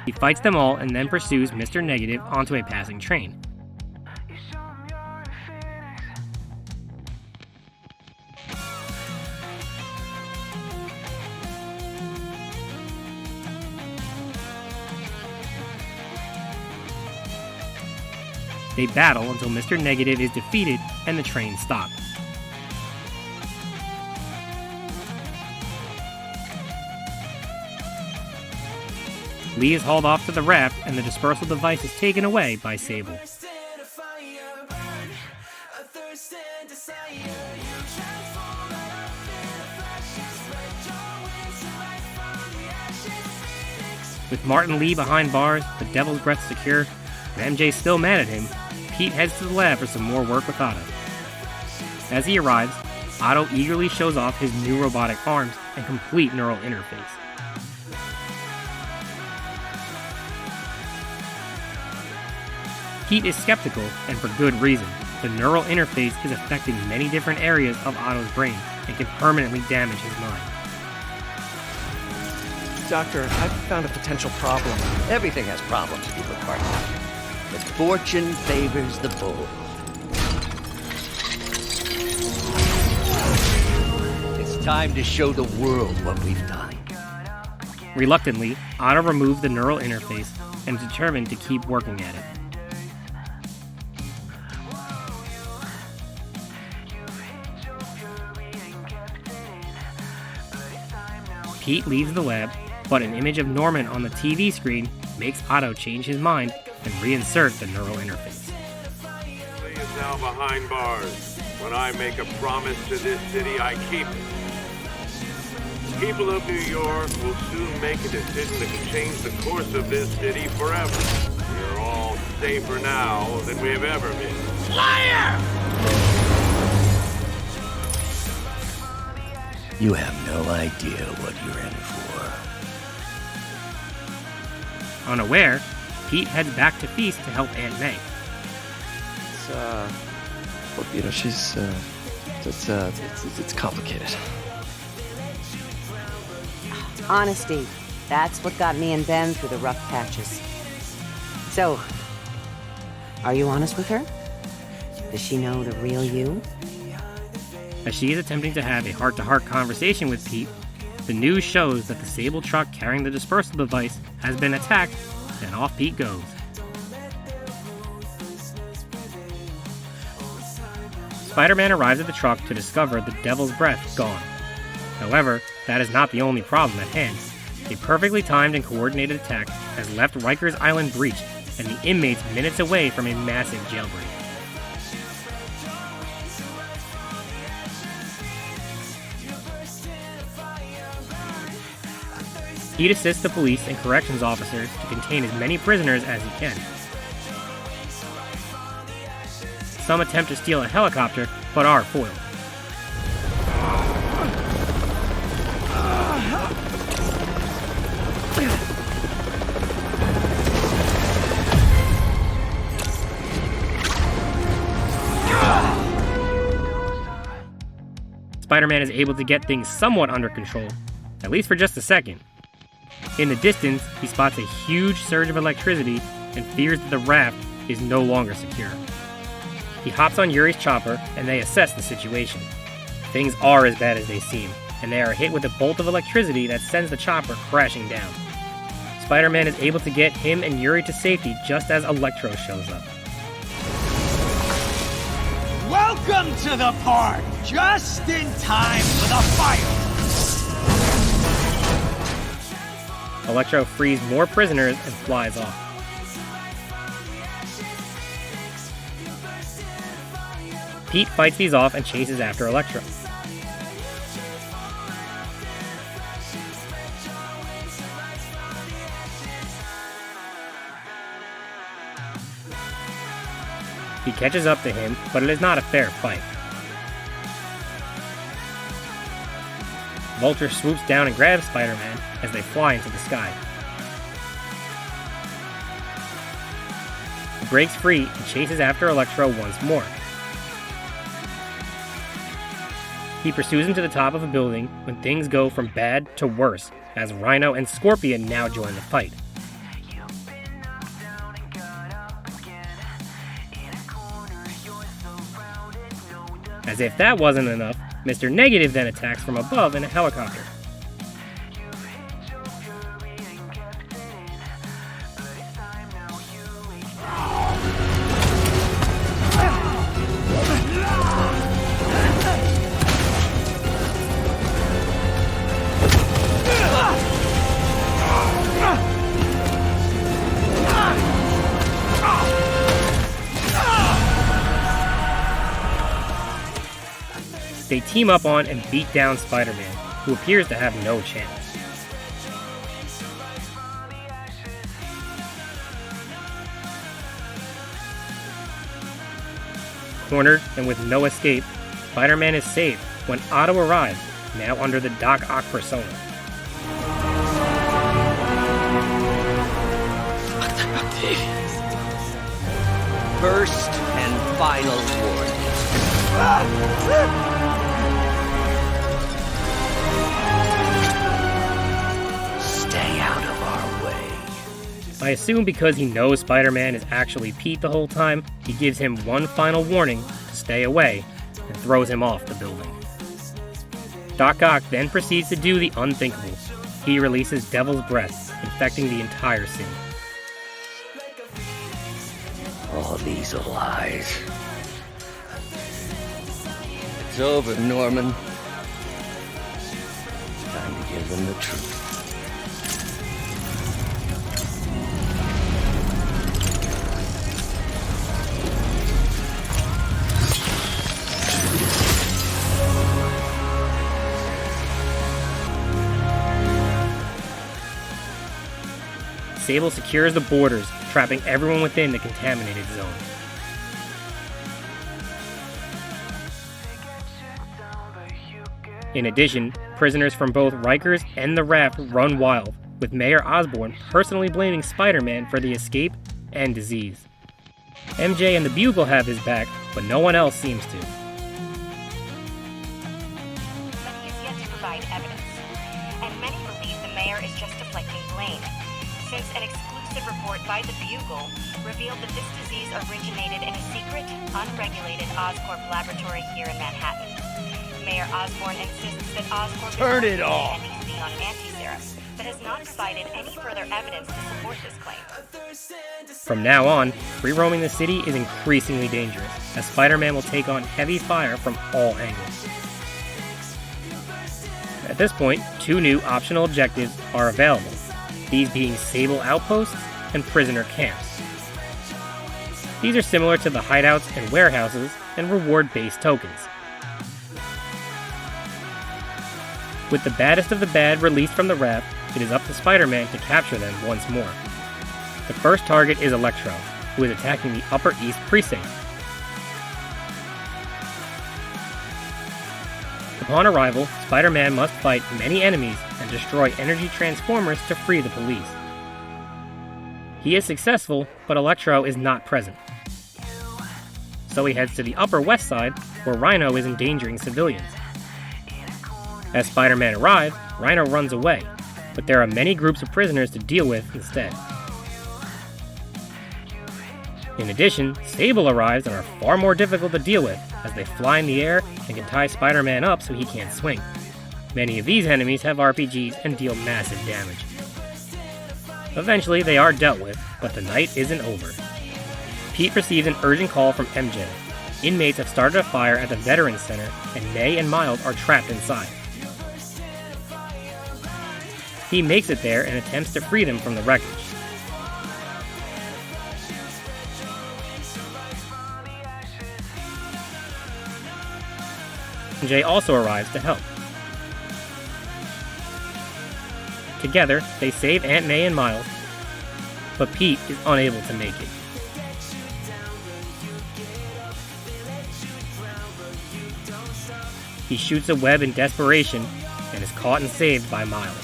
He fights them all and then pursues Mr. Negative onto a passing train. They battle until Mr. Negative is defeated and the train stops. Lee is hauled off to the raft and the dispersal device is taken away by Sable. With Martin Lee behind bars, the Devil's Breath secure, and MJ still mad at him, Pete heads to the lab for some more work with Otto. As he arrives, Otto eagerly shows off his new robotic arms and complete neural interface. Pete is skeptical, and for good reason. The neural interface is affecting many different areas of Otto's brain and can permanently damage his mind. Doctor, I've found a potential problem. Everything has problems if you look hard enough. But fortune favors the bold. It's time to show the world what we've done. Reluctantly, Otto removed the neural interface and is determined to keep working at it. Pete leaves the lab, but an image of Norman on the TV screen makes Otto change his mind and reinsert the neural interface. Lee is now behind bars. When I make a promise to this city, I keep it. People of New York will soon make a decision that can change the course of this city forever. We are all safer now than we have ever been. Liar! You have no idea what you're in for. Unaware, Pete heads back to Feast to help Aunt May. Well, you know, she's, it's complicated. Honesty. That's what got me and Ben through the rough patches. So, are you honest with her? Does she know the real you? As she is attempting to have a heart-to-heart conversation with Pete, The news shows that the Sable truck carrying the dispersal device has been attacked, and off Pete goes. Spider-Man arrives at the truck to discover the Devil's Breath gone. However, that is not the only problem at hand. A perfectly timed and coordinated attack has left Rikers Island breached, and the inmates minutes away from a massive jailbreak. Pete assists the police and corrections officers to contain as many prisoners as he can. Some attempt to steal a helicopter, but are foiled. Spider-Man is able to get things somewhat under control, at least for just a second. In the distance, he spots a huge surge of electricity and fears that the raft is no longer secure. He hops on Yuri's chopper and they assess the situation. Things are as bad as they seem, and they are hit with a bolt of electricity that sends the chopper crashing down. Spider-Man is able to get him and Yuri to safety just as Electro shows up. Welcome to the park! Just in time for the fire! Electro frees more prisoners and flies off. Pete fights these off and chases after Electro. He catches up to him, but it is not a fair fight. Vulture swoops down and grabs Spider-Man as they fly into the sky. He breaks free and chases after Electro once more. He pursues him to the top of a building when things go from bad to worse, as Rhino and Scorpion now join the fight. As if that wasn't enough, Mr. Negative then attacks from above in a helicopter. They team up on and beat down Spider-Man, who appears to have no chance. Cornered and with no escape, Spider-Man is saved when Otto arrives, now under the Doc Ock persona. First and final warning. Stay out of our way. I assume because he knows Spider-Man is actually Pete the whole time, he gives him one final warning to stay away and throws him off the building. Doc Ock then proceeds to do the unthinkable. He releases Devil's Breath, infecting the entire city. All these are lies. It's over, Norman. Time to give them the truth. Sable secures the borders, trapping everyone within the contaminated zone. In addition, prisoners from both Rikers and the Raft run wild, with Mayor Osborn personally blaming Spider-Man for the escape and disease. MJ and the Bugle have his back, but no one else seems to. But he is yet to provide evidence, and many believe the mayor is just deflecting blame, since an exclusive report by the Bugle revealed that this disease originated in a secret, unregulated Oscorp laboratory here in Manhattan. Mayor Osborn insists that Oscorp Turn is it off. NBC on anti-serum, but has not provided any further evidence to support this claim. From now on, free-roaming the city is increasingly dangerous, as Spider-Man will take on heavy fire from all angles. At this point, 2 new optional objectives are available, these being Sable Outposts and Prisoner Camps. These are similar to the hideouts and warehouses and reward-based tokens. With the baddest of the bad released from the raft, it is up to Spider-Man to capture them once more. The first target is Electro, who is attacking the Upper East Precinct. Upon arrival, Spider-Man must fight many enemies and destroy energy transformers to free the police. He is successful, but Electro is not present. So he heads to the Upper West Side, where Rhino is endangering civilians. As Spider-Man arrives, Rhino runs away, but there are many groups of prisoners to deal with instead. In addition, Sable arrives and are far more difficult to deal with, as they fly in the air and can tie Spider-Man up so he can't swing. Many of these enemies have RPGs and deal massive damage. Eventually, they are dealt with, but the night isn't over. Pete receives an urgent call from MJ. Inmates have started a fire at the Veterans Center, and May and Miles are trapped inside. He makes it there and attempts to free them from the wreckage. MJ also arrives to help. Together, they save Aunt May and Miles, but Pete is unable to make it. He shoots a web in desperation and is caught and saved by Miles.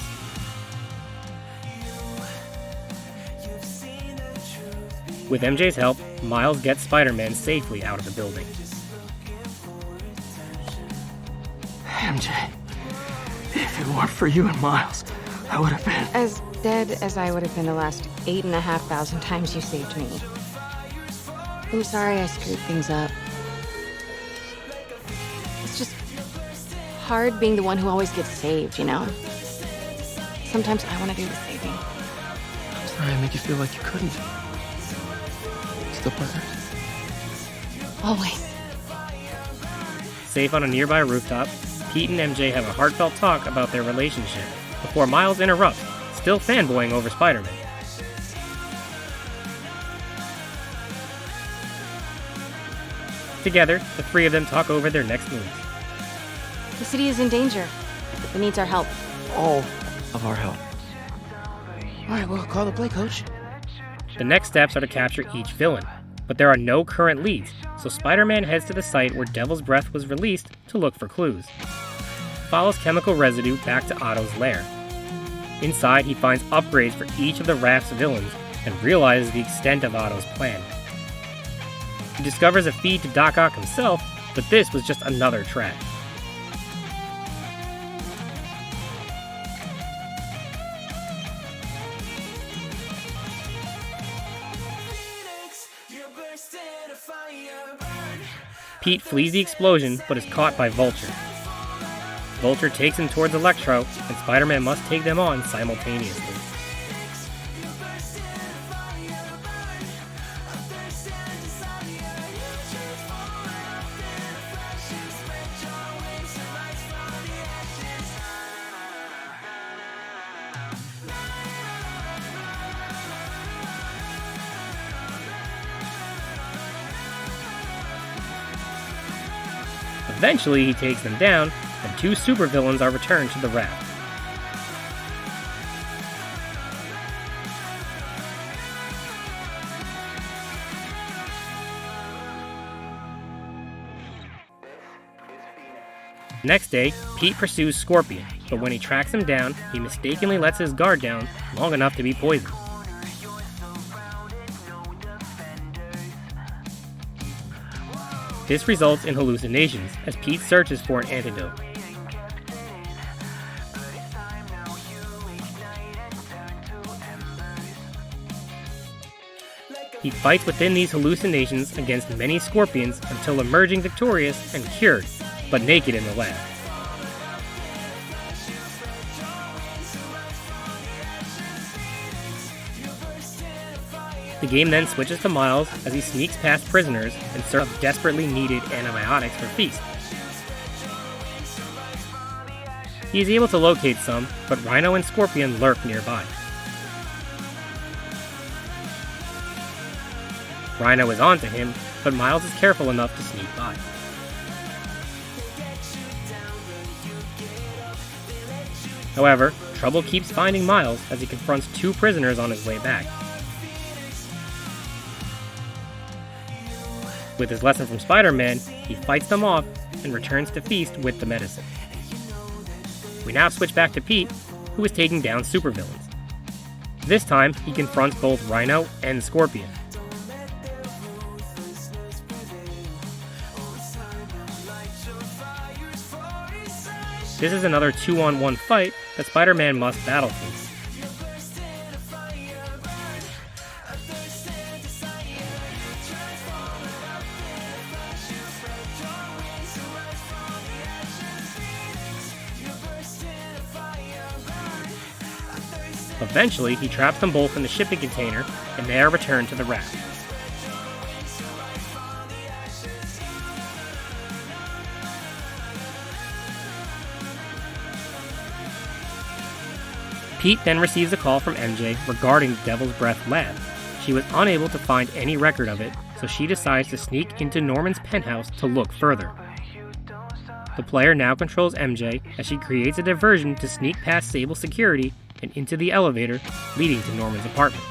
With MJ's help, Miles gets Spider-Man safely out of the building. MJ, if it weren't for you and Miles, I would have been... As dead as I would have been the last 8,500 times you saved me. I'm sorry I screwed things up. It's just hard being the one who always gets saved, you know? Sometimes I want to do the saving. I'm sorry I made you feel like you couldn't. Still pleasant? Always. Safe on a nearby rooftop, Pete and MJ have a heartfelt talk about their relationship before Miles interrupts, still fanboying over Spider-Man. Together, the 3 of them talk over their next moves. The city is in danger. It needs our help. All of our help. Alright, well, call the play, coach. The next steps are to capture each villain, but there are no current leads, so Spider-Man heads to the site where Devil's Breath was released to look for clues. Follows chemical residue back to Otto's lair. Inside, he finds upgrades for each of the raft's villains and realizes the extent of Otto's plan. He discovers a feed to Doc Ock himself, but this was just another trap. Pete flees the explosion, but is caught by Vulture. Vulture takes him towards Electro, and Spider-Man must take them on simultaneously. Eventually, he takes them down, and 2 supervillains are returned to the raft. Next day, Pete pursues Scorpion, but when he tracks him down, he mistakenly lets his guard down long enough to be poisoned. This results in hallucinations as Pete searches for an antidote. He fights within these hallucinations against many scorpions until emerging victorious and cured, but naked in the lab. The game then switches to Miles as he sneaks past prisoners in search of desperately needed antibiotics for Feast. He is able to locate some, but Rhino and Scorpion lurk nearby. Rhino is onto him, but Miles is careful enough to sneak by. However, trouble keeps finding Miles as he confronts two prisoners on his way back. With his lesson from Spider-Man, he fights them off and returns to Feast with the medicine. We now switch back to Pete, who is taking down supervillains. This time, he confronts both Rhino and Scorpion. This is another 2-on-1 fight that Spider-Man must battle through. Eventually, he traps them both in the shipping container, and they are returned to the raft. Pete then receives a call from MJ regarding the Devil's Breath lab. She was unable to find any record of it, so she decides to sneak into Norman's penthouse to look further. The player now controls MJ as she creates a diversion to sneak past Sable's security and into the elevator leading to Norman's apartment.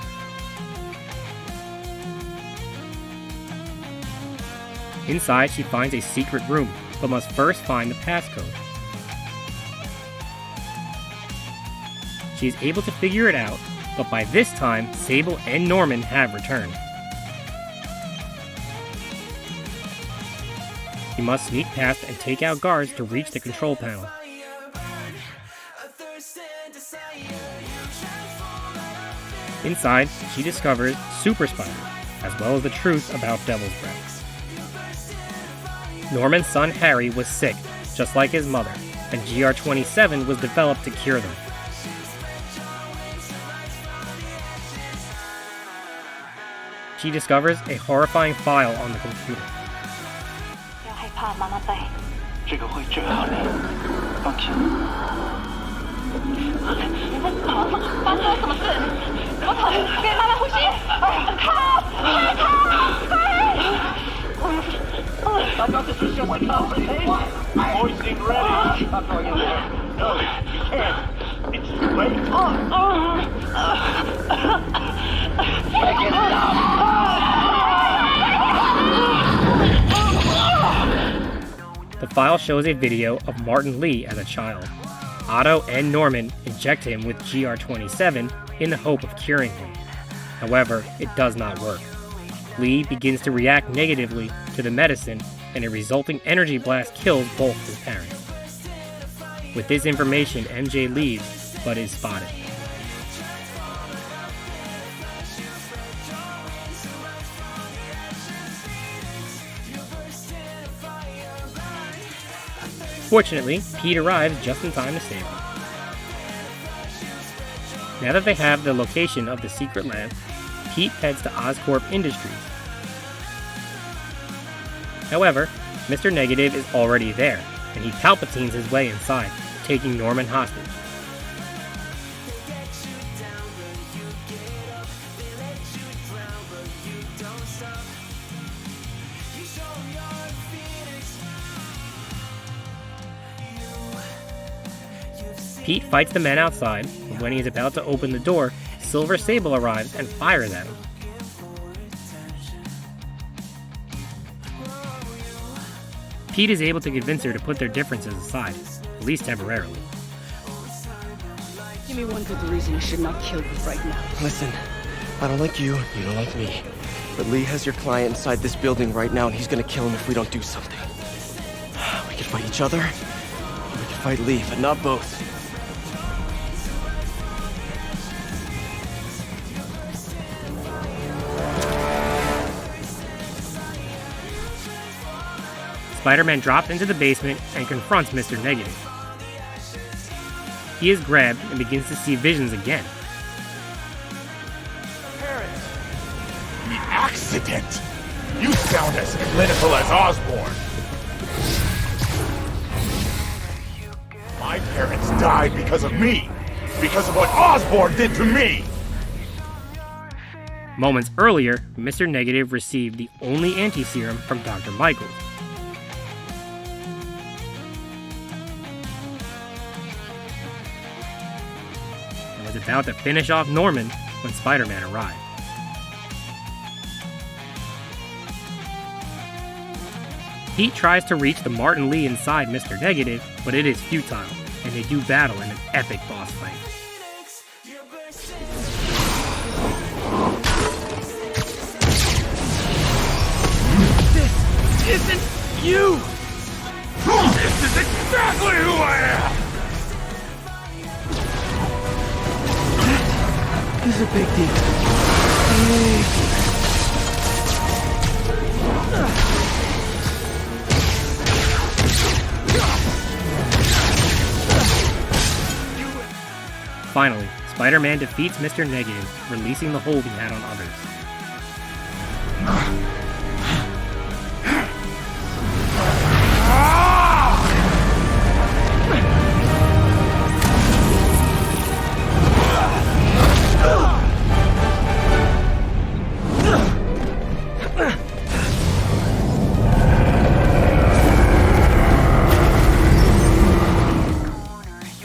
Inside, she finds a secret room, but must first find the passcode. She is able to figure it out, but by this time, Sable and Norman have returned. He must sneak past and take out guards to reach the control panel. Inside, she discovers Super Spider, as well as the truth about Devil's Breath. Norman's son Harry was sick, just like his mother, and GR27 was developed to cure them. She discovers a horrifying file on the computer. 要害怕，妈妈在。这个会治好你，放心。你在床上发生了什么事？我操！别妈妈呼吸！靠！I'm not the physician. Wake up, please. Hoisting ready. I'm going in there. No, you can't. It's too late. Make it stop. The file shows a video of Martin Lee as a child. Otto and Norman inject him with GR27 in the hope of curing him. However, it does not work. Lee begins to react negatively to the medicine, and a resulting energy blast kills both his parents. With this information, MJ leaves, but is spotted. Fortunately, Pete arrives just in time to save him. Now that they have the location of the secret lab, Pete heads to Oscorp Industries. However, Mr. Negative is already there, and he Palpatines his way inside, taking Norman hostage. Pete fights the men outside, and when he is about to open the door, Silver Sable arrives and fires at him. Pete is able to convince her to put their differences aside, at least temporarily. Give me one good reason I should not kill you right now. Listen, I don't like you, you don't like me. But Lee has your client inside this building right now, and he's gonna kill him if we don't do something. We could fight each other, or we could fight Lee, but not both. Spider-Man drops into the basement and confronts Mr. Negative. He is grabbed and begins to see visions again. Parents, The accident! You sound as clinical as Osborn! My parents died because of me! Because of what Osborn did to me! Moments earlier, Mr. Negative received the only anti-serum from Dr. Michaels. And was about to finish off Norman when Spider-Man arrived. Pete tries to reach the Martin Lee inside Mr. Negative, but it is futile, and they do battle in an epic boss fight. This isn't you! This is exactly who I am! This is a big deal. Finally, Spider-Man defeats Mr. Negative, releasing the hold he had on others.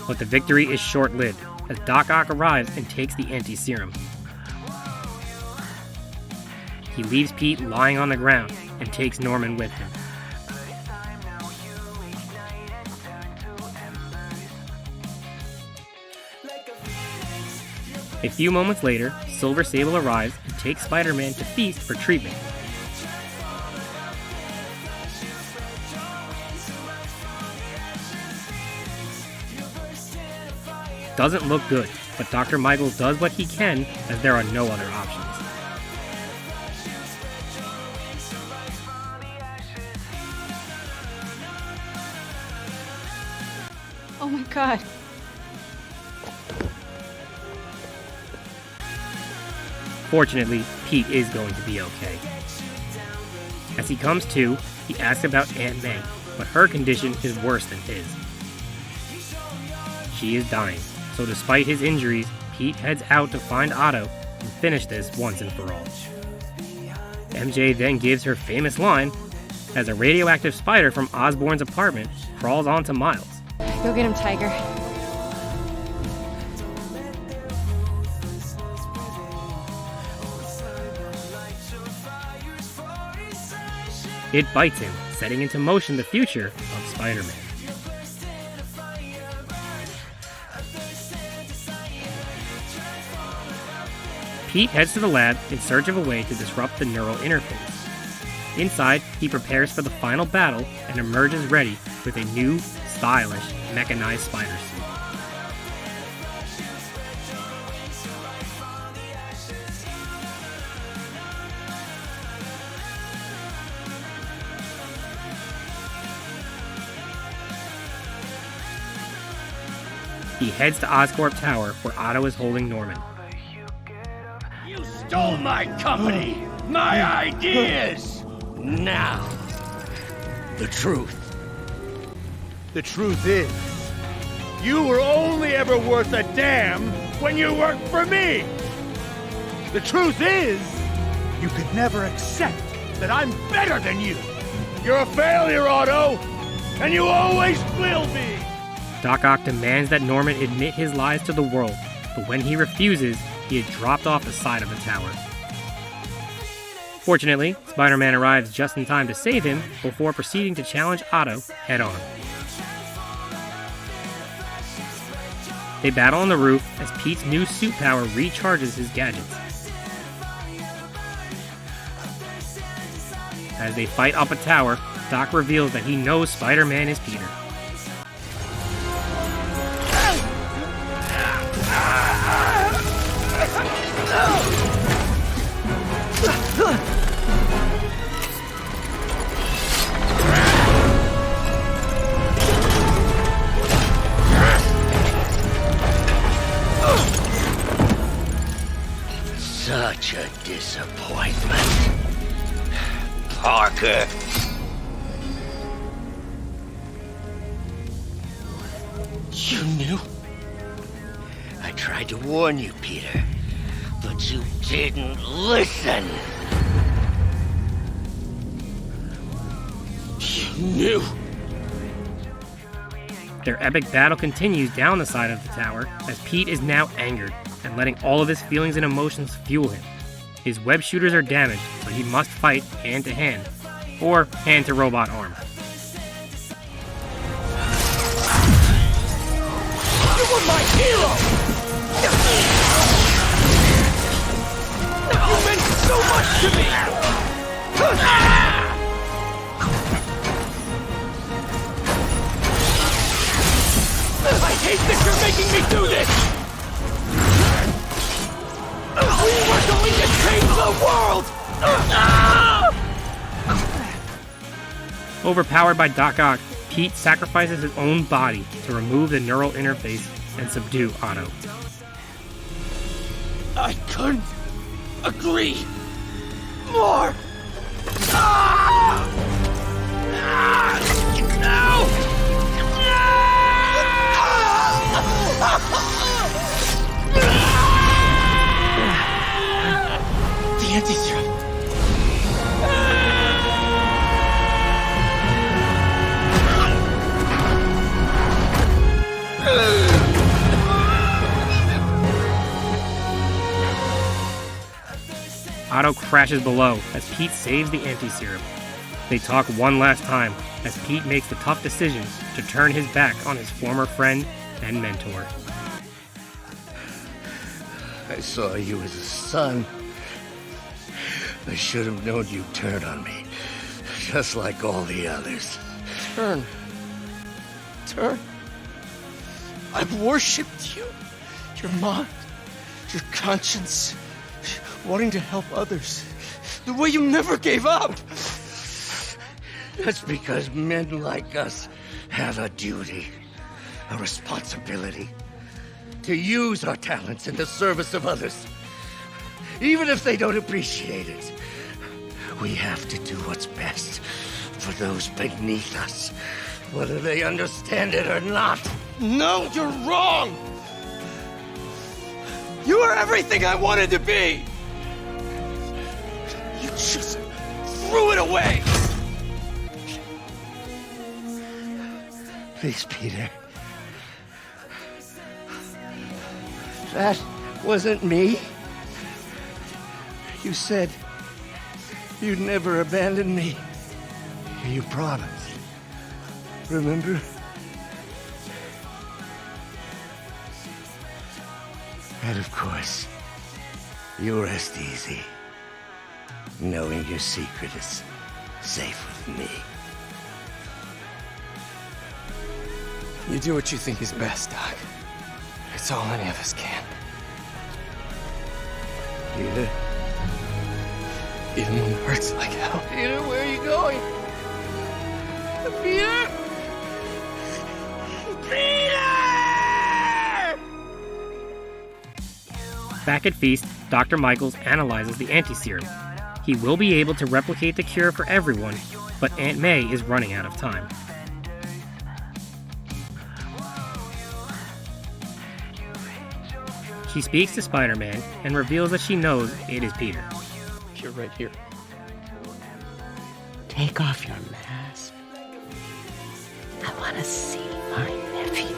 But the victory is short-lived, as Doc Ock arrives and takes the anti-serum. He leaves Pete lying on the ground and takes Norman with him. A few moments later, Silver Sable arrives and takes Spider-Man to Feast for treatment. Doesn't look good, but Dr. Michaels does what he can as there are no other options. Oh my god. Fortunately, Pete is going to be okay. As he comes to, he asks about Aunt May, but her condition is worse than his. She is dying, so despite his injuries, Pete heads out to find Otto and finish this once and for all. MJ then gives her famous line as a radioactive spider from Osborn's apartment crawls onto Miles. Go get him, Tiger. It bites him, setting into motion the future of Spider-Man. Pete heads to the lab in search of a way to disrupt the neural interface. Inside, he prepares for the final battle and emerges ready with a new, stylish, mechanized spider suit. He heads to Oscorp Tower where Otto is holding Norman. You stole my company! My ideas! Now, the truth. The truth is, you were only ever worth a damn when you worked for me! The truth is, you could never accept that I'm better than you! You're a failure, Otto! And you always will be! Doc Ock demands that Norman admit his lies to the world, but when he refuses, he is dropped off the side of the tower. Fortunately, Spider-Man arrives just in time to save him before proceeding to challenge Otto head-on. They battle on the roof as Pete's new suit power recharges his gadgets. As they fight up a tower, Doc reveals that he knows Spider-Man is Peter. Such a disappointment. Parker. You knew? I tried to warn you, Peter, but you didn't listen. You knew. Their epic battle continues down the side of the tower as Pete is now angered and letting all of his feelings and emotions fuel him. His web shooters are damaged, so he must fight hand to hand, or hand to robot arm. You were my hero! You meant so much to me! I hate that you're making me do this! We were going to change the world! Overpowered by Doc Ock, Pete sacrifices his own body to remove the neural interface and subdue Otto. I couldn't agree more! No! The anti-serum. Otto crashes below as Pete saves the anti-serum. They talk one last time as Pete makes the tough decision to turn his back on his former friend and mentor. I saw you as a son. I should have known you'd turn on me, just like all the others. Turn. I've worshipped you. Your mind, your conscience, wanting to help others. The way you never gave up. That's because men like us have a duty, a responsibility, to use our talents in the service of others. Even if they don't appreciate it, we have to do what's best for those beneath us, whether they understand it or not. No, you're wrong! You are everything I wanted to be! You just threw it away! Please, Peter. That wasn't me. You said you'd never abandon me. You promised. Remember? And of course, you rest easy, knowing your secret is safe with me. You do what you think is best, Doc. It's all any of us can. Peter? Even when it hurts like hell. Peter, where are you going? Peter? Back at Feast, Dr. Michaels analyzes the anti-serum. He will be able to replicate the cure for everyone, but Aunt May is running out of time. She speaks to Spider-Man and reveals that she knows it is Peter. You're right here. Take off your mask. I want to see my nephew.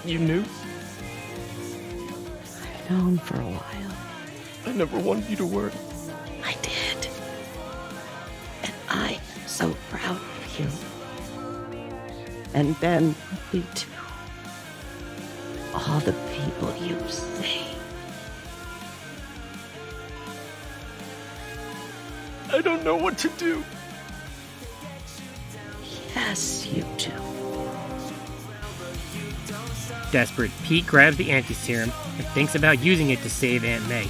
You knew? I've known for a while. I never wanted you to worry. I did. And I am so proud of you. And Ben will be too. All the people you saved. I don't know what to do. Yes, you do. Desperate, Pete grabs the anti-serum and thinks about using it to save Aunt May,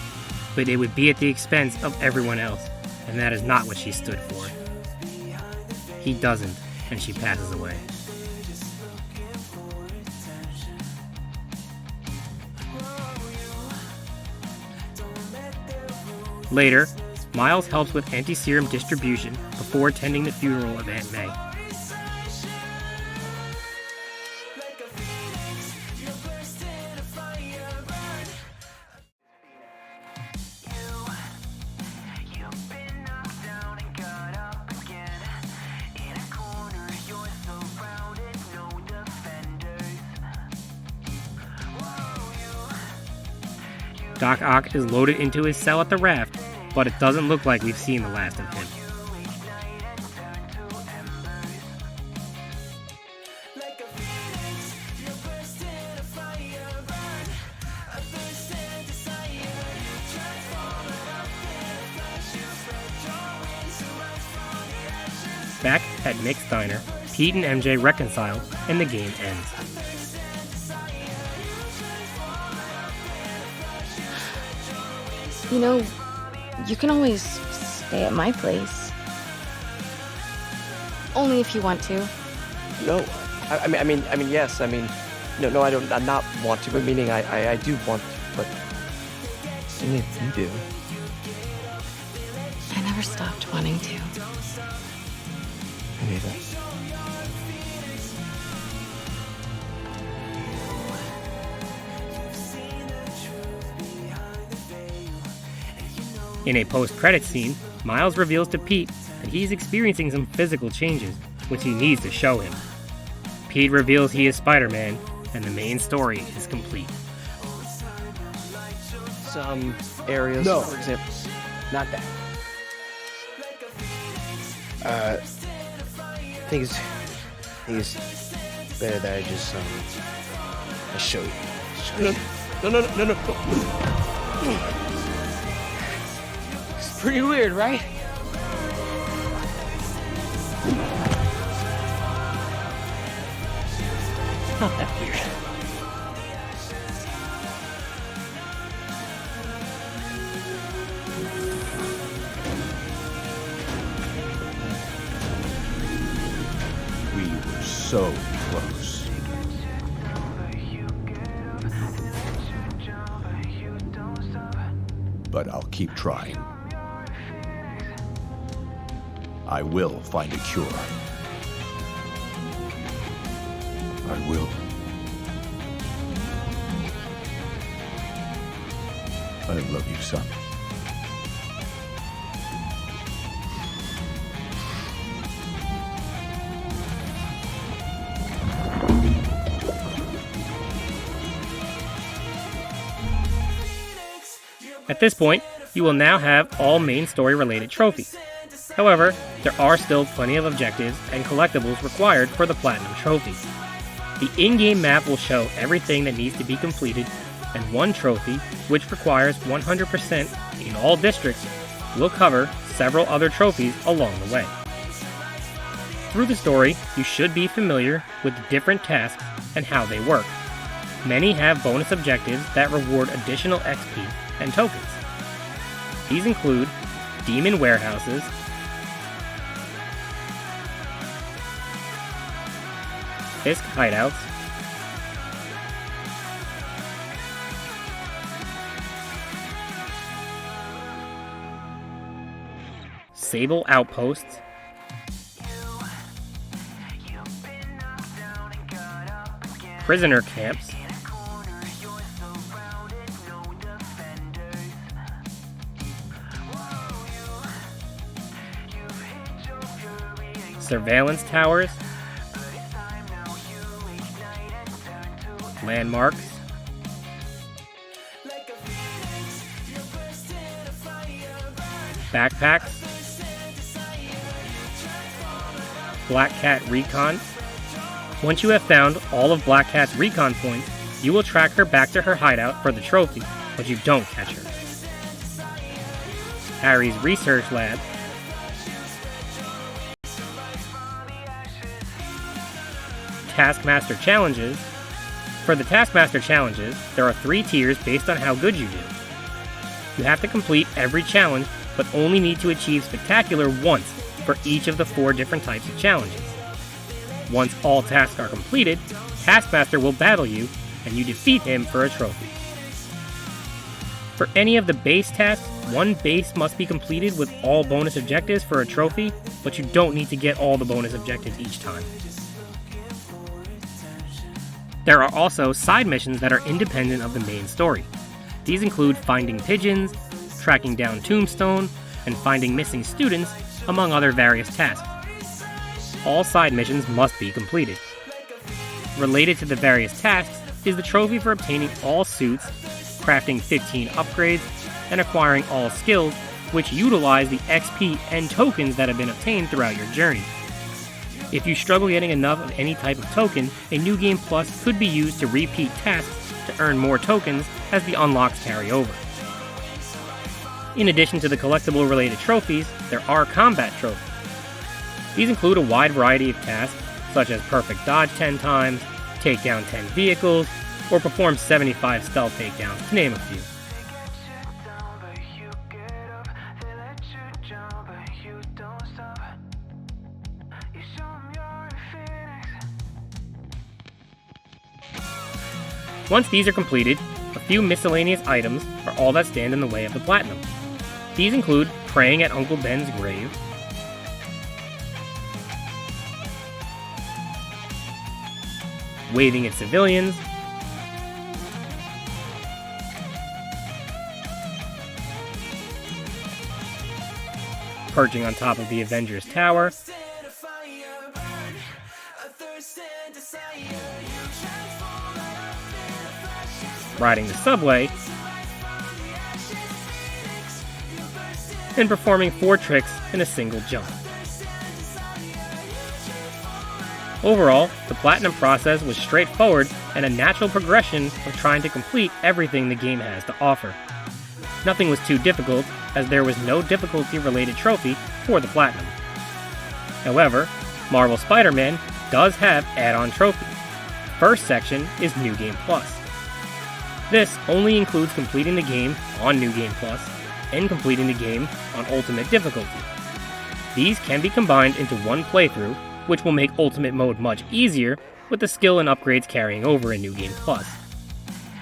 but it would be at the expense of everyone else, and that is not what she stood for. He doesn't, and she passes away. Later, Miles helps with anti-serum distribution before attending the funeral of Aunt May. Doc Ock is loaded into his cell at the raft, but it doesn't look like we've seen the last of him. Back at Nick's diner, Pete and MJ reconcile, and the game ends. You know, you can always stay at my place. Only if you want to. No, I mean, yes. I mean, no, I don't. I'm not want to, but meaning I do want to, but only if you do. I never stopped wanting to. Me neither. In a post-credit scene, Miles reveals to Pete that he's experiencing some physical changes, which he needs to show him. Pete reveals he is Spider-Man, and the main story is complete. Some areas, No. for example. Not that. I think it's better that I just I show you. No. It's pretty weird, right? Not that weird. We were so close. But I'll keep trying. I will find a cure. I will. I love you, son. At this point, you will now have all main story related trophies. However, there are still plenty of objectives and collectibles required for the Platinum Trophy. The in-game map will show everything that needs to be completed, and one trophy, which requires 100% in all districts, will cover several other trophies along the way. Through the story, you should be familiar with the different tasks and how they work. Many have bonus objectives that reward additional XP and tokens. These include demon warehouses, Fisk hideouts, Sable outposts, prisoner camps, surveillance towers, landmarks, backpacks, Black Cat recon. Once you have found all of Black Cat's recon points, you will track her back to her hideout for the trophy, but you don't catch her. Harry's research lab, Taskmaster challenges. For the Taskmaster challenges, there are 3 tiers based on how good you do. You have to complete every challenge, but only need to achieve Spectacular once for each of the 4 different types of challenges. Once all tasks are completed, Taskmaster will battle you, and you defeat him for a trophy. For any of the base tasks, one base must be completed with all bonus objectives for a trophy, but you don't need to get all the bonus objectives each time. There are also side missions that are independent of the main story. These include finding pigeons, tracking down Tombstone, and finding missing students, among other various tasks. All side missions must be completed. Related to the various tasks is the trophy for obtaining all suits, crafting 15 upgrades, and acquiring all skills, which utilize the XP and tokens that have been obtained throughout your journey. If you struggle getting enough of any type of token, a New Game Plus could be used to repeat tasks to earn more tokens as the unlocks carry over. In addition to the collectible related trophies, there are combat trophies. These include a wide variety of tasks, such as perfect dodge 10 times, take down 10 vehicles, or perform 75 stealth takedowns, to name a few. Once these are completed, a few miscellaneous items are all that stand in the way of the platinum. These include praying at Uncle Ben's grave, waving at civilians, perching on top of the Avengers Tower, riding the subway, and performing 4 tricks in a single jump. Overall, the platinum process was straightforward and a natural progression of trying to complete everything the game has to offer. Nothing was too difficult, as there was no difficulty-related trophy for the platinum. However, Marvel Spider-Man does have add-on trophies. First section is New Game Plus. This only includes completing the game on New Game Plus and completing the game on Ultimate difficulty. These can be combined into one playthrough, which will make Ultimate mode much easier with the skill and upgrades carrying over in New Game Plus.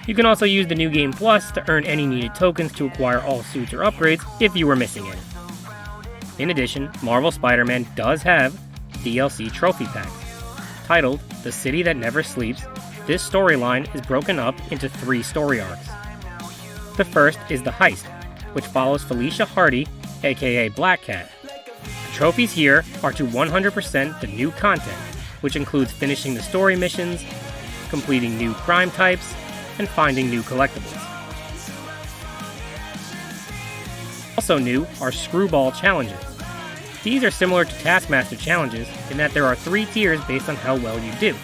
You can also use the New Game Plus to earn any needed tokens to acquire all suits or upgrades if you were missing any. In addition, Marvel Spider-Man does have DLC trophy packs. Titled The City That Never Sleeps, this storyline is broken up into 3 story arcs. The first is The Heist, which follows Felicia Hardy, aka Black Cat. The trophies here are to 100% the new content, which includes finishing the story missions, completing new crime types, and finding new collectibles. Also new are Screwball challenges. These are similar to Taskmaster challenges in that there are 3 tiers based on how well you do.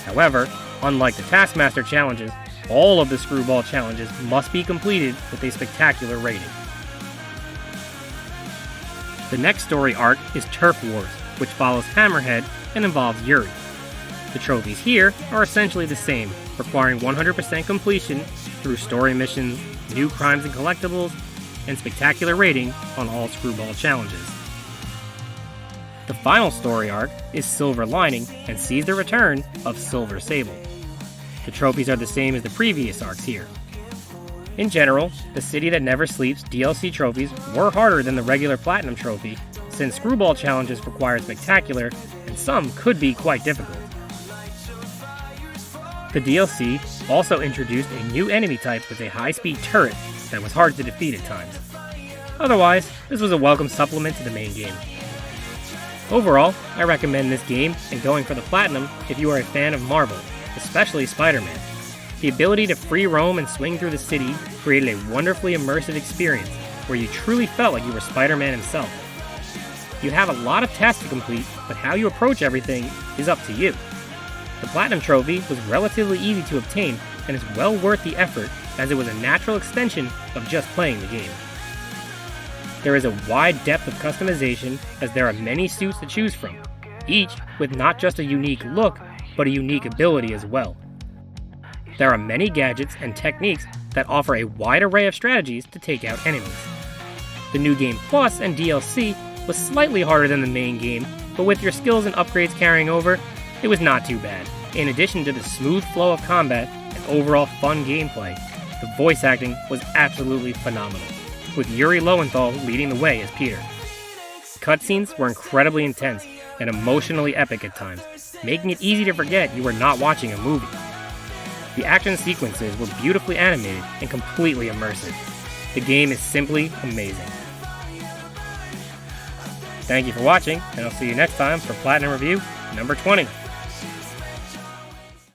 However, unlike the Taskmaster challenges, all of the Screwball challenges must be completed with a spectacular rating. The next story arc is Turf Wars, which follows Hammerhead and involves Yuri. The trophies here are essentially the same, requiring 100% completion through story missions, new crimes and collectibles, and spectacular rating on all Screwball challenges. The final story arc is Silver Lining and sees the return of Silver Sable. The trophies are the same as the previous arcs here. In general, the City That Never Sleeps DLC trophies were harder than the regular Platinum trophy, since Screwball challenges require spectacular, and some could be quite difficult. The DLC also introduced a new enemy type with a high-speed turret that was hard to defeat at times. Otherwise, this was a welcome supplement to the main game. Overall, I recommend this game and going for the Platinum if you are a fan of Marvel, especially Spider-Man. The ability to free roam and swing through the city created a wonderfully immersive experience where you truly felt like you were Spider-Man himself. You have a lot of tasks to complete, but how you approach everything is up to you. The Platinum Trophy was relatively easy to obtain and is well worth the effort, as it was a natural extension of just playing the game. There is a wide depth of customization, as there are many suits to choose from, each with not just a unique look, but a unique ability as well. There are many gadgets and techniques that offer a wide array of strategies to take out enemies. The New Game Plus and DLC was slightly harder than the main game, but with your skills and upgrades carrying over, it was not too bad. In addition to the smooth flow of combat and overall fun gameplay, The voice acting was absolutely phenomenal, with Yuri Lowenthal leading the way as Peter. Cutscenes were incredibly intense and emotionally epic at times, making it easy to forget you were not watching a movie. The action sequences were beautifully animated and completely immersive. The game is simply amazing. Thank you for watching, and I'll see you next time for Platinum Review number 20.